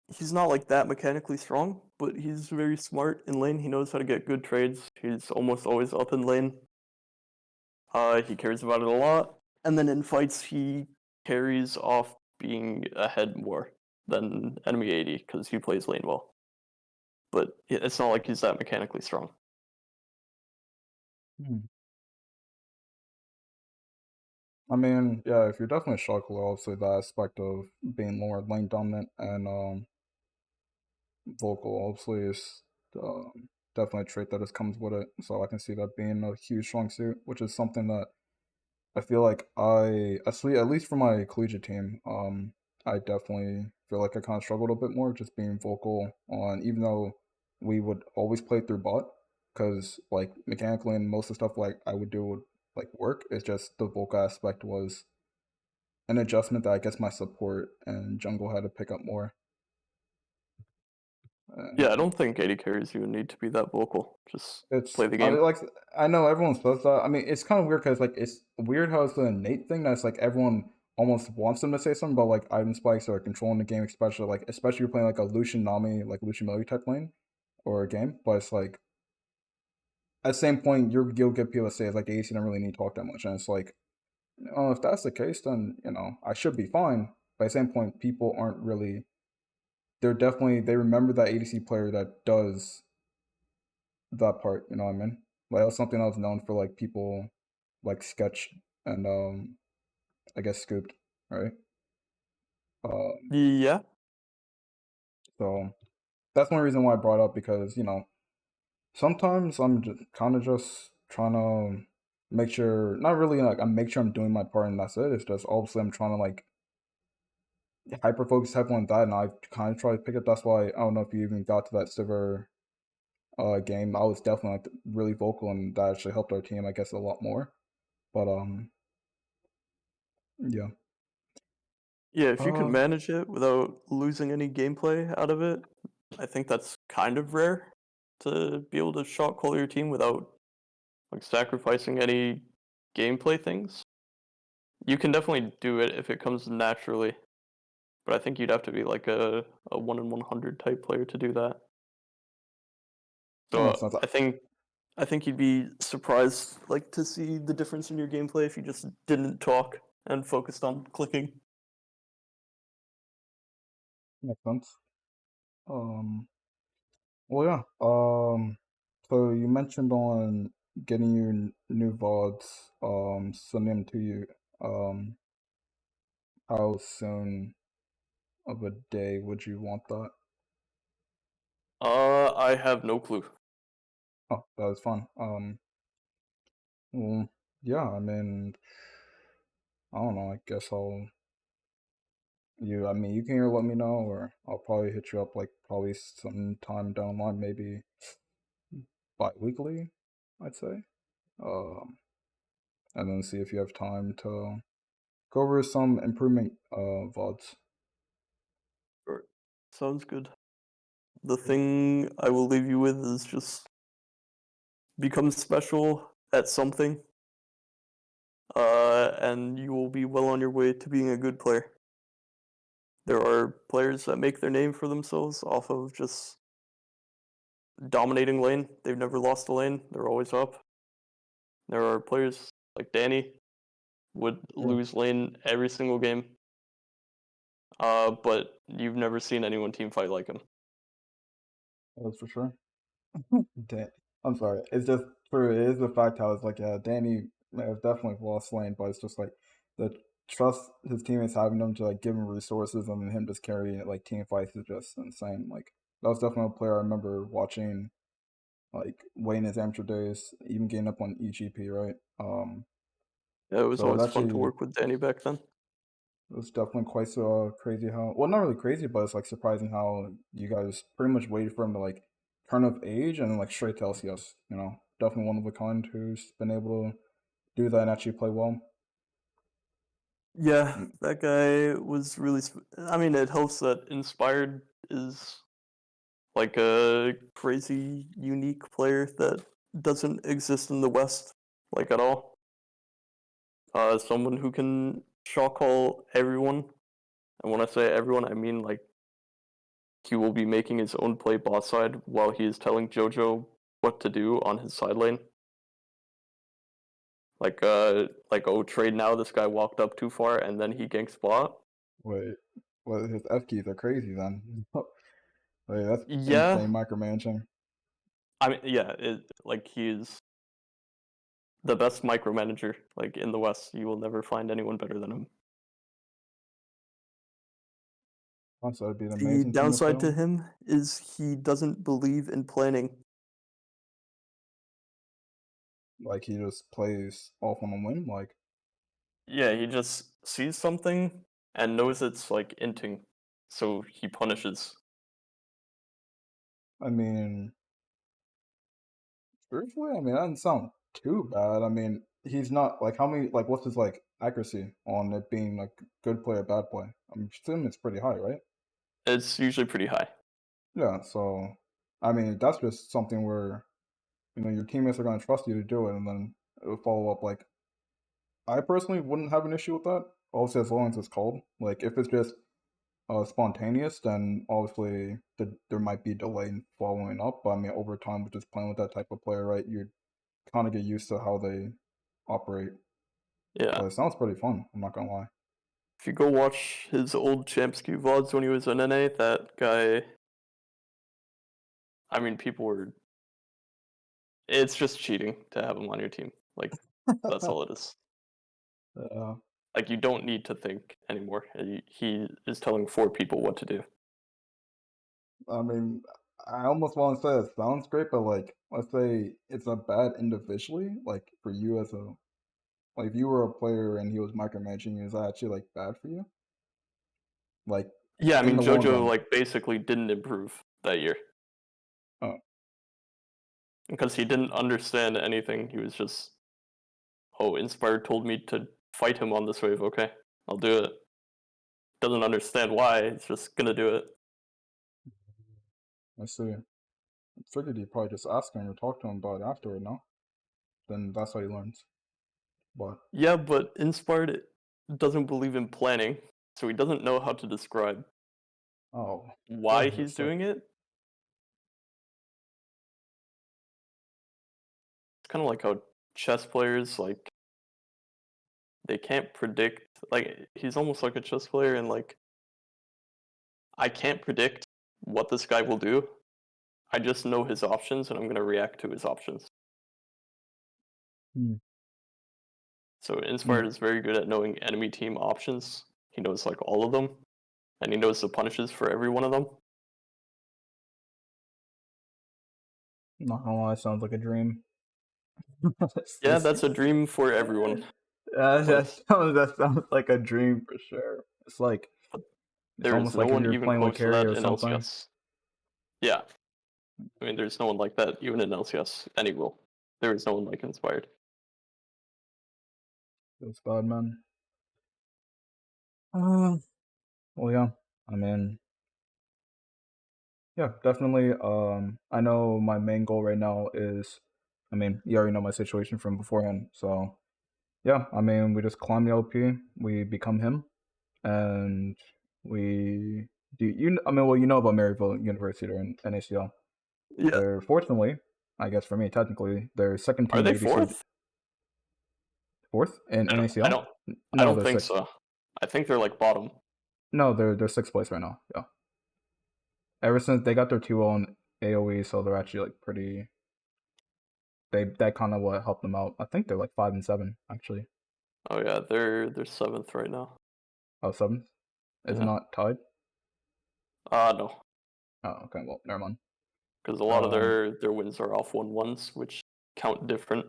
Speaker 1: he's not like that mechanically strong, but he's very smart in lane. He knows how to get good trades. He's almost always up in lane. He cares about it a lot, and then in fights he carries off being ahead more than enemy AD because he plays lane well. But it's not like he's that mechanically strong.
Speaker 2: Hmm. I mean, yeah, if you're definitely a shot caller, obviously that aspect of being more lane dominant and vocal obviously is definitely a trait that just comes with it. So I can see that being a huge strong suit, which is something that I feel like actually, at least for my collegiate team, I definitely feel like I kind of struggled a bit more just being vocal on, even though we would always play through bot, because like mechanically and most of the stuff like I would do would like work. It's just the vocal aspect was an adjustment that I guess my support and jungle had to pick up more.
Speaker 1: Yeah, I
Speaker 2: And
Speaker 1: don't think AD carries you need to be that vocal. Just
Speaker 2: it's
Speaker 1: play the game.
Speaker 2: like I know everyone says that. I mean, it's kind of weird because like it's weird how it's the innate thing that's like everyone almost wants them to say something, but like item spikes are controlling the game, especially you're playing like a Lucian Nami, like Lucian Melee type lane or a game. But it's like at the same point, you'll get people to say it's like the AC don't really need to talk that much, and it's like, oh, if that's the case, then I should be fine. But at the same point, people aren't really. They remember that ADC player that does that part. You know what I mean? Like that's something I was known for, like people like Sketch and I guess Scooped, right? Um,
Speaker 1: Yeah.
Speaker 2: so that's one reason why I brought up because sometimes I'm just kind of just trying to make sure, not really like I make sure I'm doing my part and that's it. It's just obviously I'm trying to like hyper focus heavily on that, and I kind of try to pick up. That's why I don't know if you even got to that silver game. I was definitely like really vocal, and that actually helped our team, I guess, a lot more. But yeah.
Speaker 1: Yeah, if you can
Speaker 2: Uh,
Speaker 1: manage it without losing any gameplay out of it, I think that's kind of rare to be able to shot call your team without like sacrificing any gameplay things. You can definitely do it if it comes naturally, but I think you'd have to be like a 1 in 100 type player to do that.
Speaker 2: that makes
Speaker 1: So
Speaker 2: sense.
Speaker 1: I think you'd be surprised like to see the difference in your gameplay if you just didn't talk and focused on clicking.
Speaker 2: Makes sense. Um, well, yeah. So you mentioned on getting your new VODs, sending them to you. Um, how soon of a day would you want that?
Speaker 1: I have no clue.
Speaker 2: Oh, that was fun. Well, yeah. I mean, I don't know. I guess I mean, you can either let me know, or I'll probably hit you up like probably sometime down the line, maybe bi-weekly, I'd say. Um, and then see if you have time to go over some improvement VODs.
Speaker 1: Sure. Sounds good. The thing I will leave you with is just become special at something, and you will be well on your way to being a good player. There are players that make their name for themselves off of just dominating lane. They've never lost a lane. They're always up. There are players like Danny would
Speaker 2: Sure,
Speaker 1: lose lane every single game, but you've never seen anyone team fight like him.
Speaker 2: that's for sure. Dan- I'm sorry. It's just true. It is the fact how it's like, yeah, Danny may have definitely lost lane, but it's just like the trust his teammates having him to like give him resources and him just carrying it like team fights is just insane. Like that was definitely a player I remember watching like way in his amateur days, even getting up on EGP, right?
Speaker 1: Yeah, it was
Speaker 2: So
Speaker 1: always
Speaker 2: it's
Speaker 1: fun to
Speaker 2: actually
Speaker 1: work with Danny back then.
Speaker 2: it was definitely quite so crazy how, well, not really crazy, but it's like surprising how you guys pretty much waited for him to like turn of age and then like straight to LCS. Definitely one of a kind who's been able to do that and actually play well.
Speaker 1: Yeah,
Speaker 2: Mm,
Speaker 1: that guy was really. I mean, it helps that Inspired is like a crazy unique player that doesn't exist in the West like at all. Someone who can shot call everyone, and when I say everyone, I mean like he will be making his own play bot side while he is telling JoJo what to do on his side lane. Like oh, trade now, this guy walked up too far and then he ganks bot.
Speaker 2: Wait, well, his F keys are crazy then. Wait, that's
Speaker 1: Yeah,
Speaker 2: insane micromanaging.
Speaker 1: I mean, yeah, like he's the best micromanager like in the West. You will never find anyone better than him.
Speaker 2: Also, it'd be an
Speaker 1: The
Speaker 2: amazing team to play
Speaker 1: downside to
Speaker 2: on.
Speaker 1: him is he doesn't believe in planning.
Speaker 2: Like he just plays off on a whim. Like,
Speaker 1: Yeah, he just sees something and knows it's like inting, so he punishes.
Speaker 2: I mean, truthfully, I mean that doesn't sound too bad. I mean, he's not like how many like what's his like accuracy on it being like good play or bad play? I'm assuming it's pretty high, right?
Speaker 1: It's usually pretty high.
Speaker 2: Yeah. So, I mean, that's just something where your teammates are going to trust you to do it, and then it'll follow up. Like, I personally wouldn't have an issue with that. Obviously, as long as it's called. Like, if it's just spontaneous, then obviously there might be delay in following up. But I mean, over time, with just playing with that type of player, right, you kind of get used to how they operate.
Speaker 1: Yeah.
Speaker 2: But it sounds pretty fun. I'm not gonna lie.
Speaker 1: If you go watch his old Champs Q VODs when he was in NA, that guy, I mean, people were. It's just cheating to have him on your team. Like, that's all it is.
Speaker 2: uh,
Speaker 1: Like, you don't need to think anymore. He is telling 4 people what to do.
Speaker 2: I mean, I almost want to say it sounds great, but like, let's say it's a bad individually. Like for you as a like, if you were a player and he was micromanaging you, is that actually like bad for you? Like
Speaker 1: Yeah, I
Speaker 2: in
Speaker 1: mean,
Speaker 2: the long
Speaker 1: JoJo,
Speaker 2: run.
Speaker 1: like, basically didn't improve that year
Speaker 2: Oh,
Speaker 1: because he didn't understand anything. He was just, oh, Inspired told me to fight him on this wave. Okay, I'll do it. Doesn't understand why. He's just gonna do it.
Speaker 2: I see. I figured you'd probably just ask him or talk to him about it afterward, no? Then that's how he learns. But
Speaker 1: Yeah, but Inspired doesn't believe in planning, so he doesn't know how to describe
Speaker 2: oh,
Speaker 1: why
Speaker 2: that
Speaker 1: he's
Speaker 2: hurts. Like,
Speaker 1: doing it. It's kind of like how chess players, like, they can't predict. Like, he's almost like a chess player, and like, I can't predict what this guy will do. I just know his options, and I'm gonna react to his options.
Speaker 2: hmm,
Speaker 1: So
Speaker 2: hmm,
Speaker 1: Inspired is very good at knowing enemy team options. He knows like all of them, and he knows the punishes for every one of them.
Speaker 2: not gonna lie, sounds like a dream.
Speaker 1: Yeah, that's a dream for everyone. Like,
Speaker 2: That sounds like a dream for sure. It's like it's
Speaker 1: there is
Speaker 2: almost
Speaker 1: no
Speaker 2: like if
Speaker 1: one
Speaker 2: you're
Speaker 1: even
Speaker 2: playing with
Speaker 1: close to
Speaker 2: carry
Speaker 1: that
Speaker 2: or
Speaker 1: in
Speaker 2: something.
Speaker 1: LCS. Yeah, I mean, there's no one like that even in LCS. Any will. There is no one like Inspired.
Speaker 2: It's bad, man. Uh, well, yeah. I mean, yeah, definitely. I know my main goal right now is, I mean, you already know my situation from beforehand. So, yeah, I mean, we just climb the LP, we become him, and we do. I mean, well, you know about Maryville University or in NACL.
Speaker 1: Yeah,
Speaker 2: They're fortunately, I guess for me, technically, they're second
Speaker 1: are
Speaker 2: team
Speaker 1: they
Speaker 2: ADC
Speaker 1: fourth?
Speaker 2: fourth in
Speaker 1: I don't. I
Speaker 2: NACL.
Speaker 1: don't. I
Speaker 2: No,
Speaker 1: don't
Speaker 2: they're
Speaker 1: think
Speaker 2: sixth.
Speaker 1: so. I think they're like bottom.
Speaker 2: No, they're sixth place right now. Yeah. Ever since they got their 2-0 in AOE, so they're actually like pretty. That kind of what helped them out. I think they're like 5-7 actually.
Speaker 1: Oh yeah, they're seventh right now.
Speaker 2: Oh, seventh is
Speaker 1: Yeah.
Speaker 2: not tied.
Speaker 1: No,
Speaker 2: Oh, okay. Well, never mind.
Speaker 1: because a lot of
Speaker 2: Um.
Speaker 1: their wins are off 1-1s, which count different.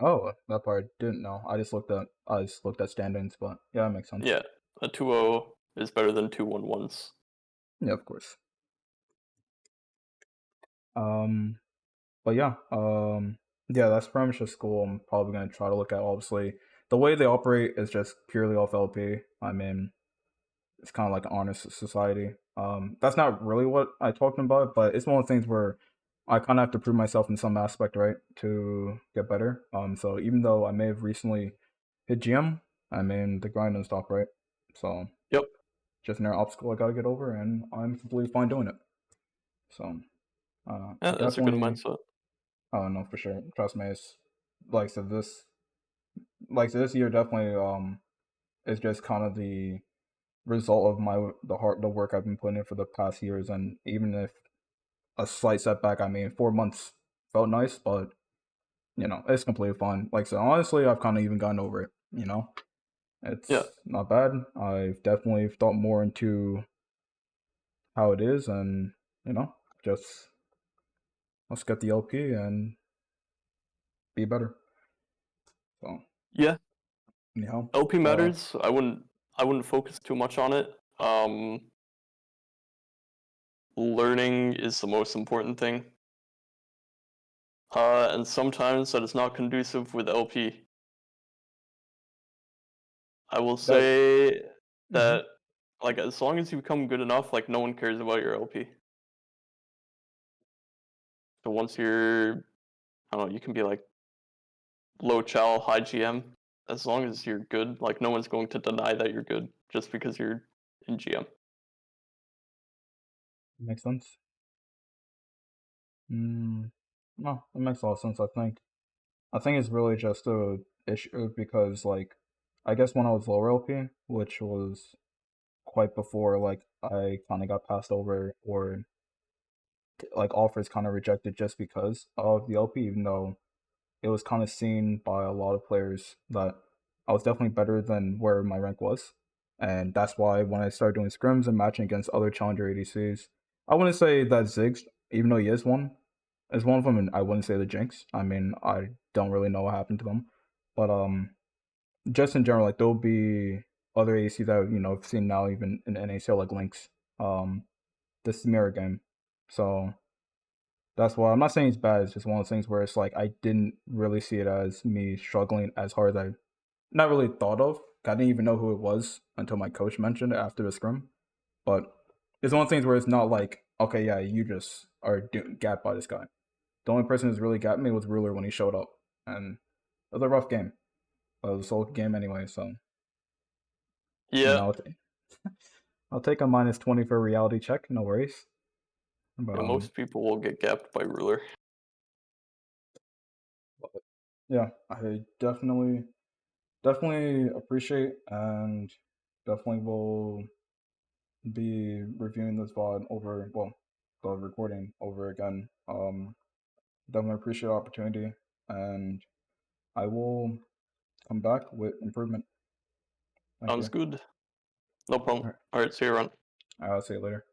Speaker 2: Oh, that part I didn't know. I just looked at standings, but yeah, that makes sense.
Speaker 1: Yeah, a 2-0 is better than 2-1-1s.
Speaker 2: Yeah, of course. Um. But yeah. Yeah, that's pretty much the school I'm probably gonna try to look at. Obviously, the way they operate is just purely off LP. I mean, it's kind of like an honest society. That's not really what I talked about, but it's one of the things where I kind of have to prove myself in some aspect, right, to get better. So even though I may have recently hit GM, I mean the grind doesn't stop, right? So
Speaker 1: Yep.
Speaker 2: just another obstacle I gotta get over, and I'm completely fine doing it. So
Speaker 1: Yeah, that's a good
Speaker 2: definitely,
Speaker 1: mindset.
Speaker 2: oh no, for sure. Trust me, it's like so this, like so this year definitely is just kind of the result of the work I've been putting in for the past years, and even if a slight setback, I mean 4 months felt nice, but it's completely fine. Like so, honestly, I've kind of even gotten over it.
Speaker 1: Yeah.
Speaker 2: It's not bad. I've definitely thought more into how it is, and just let's get the LP and be better. So
Speaker 1: Yeah.
Speaker 2: anyhow,
Speaker 1: LP matters. I wouldn't focus too much on it. Learning is the most important thing. And sometimes that is not conducive with LP. I will
Speaker 2: that
Speaker 1: say
Speaker 2: mhm.
Speaker 1: that, like, as long as you become good enough, like, no one cares about your LP. So once you're, I don't know, you can be like low chow, high GM. As long as you're good, like, no one's going to deny that you're good just because you're in GM.
Speaker 2: Makes sense. No, it makes a lot of sense. I think it's really just a issue because like I guess when I was lower LP, which was quite before like I kind of got passed over or like offers kind of rejected just because of the LP, even though it was kind of seen by a lot of players that I was definitely better than where my rank was. And that's why when I started doing scrims and matching against other challenger ADCs, I wouldn't say that Ziggs, even though he is one of them, and I wouldn't say the Jinx. I mean, I don't really know what happened to them. But just in general, like there'll be other ADCs that I've seen now even in NACL like Lynx. This is mirror game. So that's why I'm not saying it's bad. It's just one of those things where it's like I didn't really see it as me struggling as hard as I not really thought of. I didn't even know who it was until my coach mentioned it after the scrum. But it's one of those things where it's not like, okay, yeah, you just are gapped by this guy. The only person who's really got me was Ruler when he showed up, and it was a rough game. But it was a soul game anyway, so
Speaker 1: Yeah.
Speaker 2: I'll take a -20 for a reality check. No worries. But
Speaker 1: Yeah, most people will get gapped by ruler.
Speaker 2: yeah, I definitely appreciate and definitely will be reviewing this VOD over, well, the recording over again. Definitely appreciate the opportunity, and I will come back with improvement. Thank
Speaker 1: Sounds
Speaker 2: you.
Speaker 1: good. No problem.
Speaker 2: All right,
Speaker 1: Alright, see you around.
Speaker 2: I'll see you later.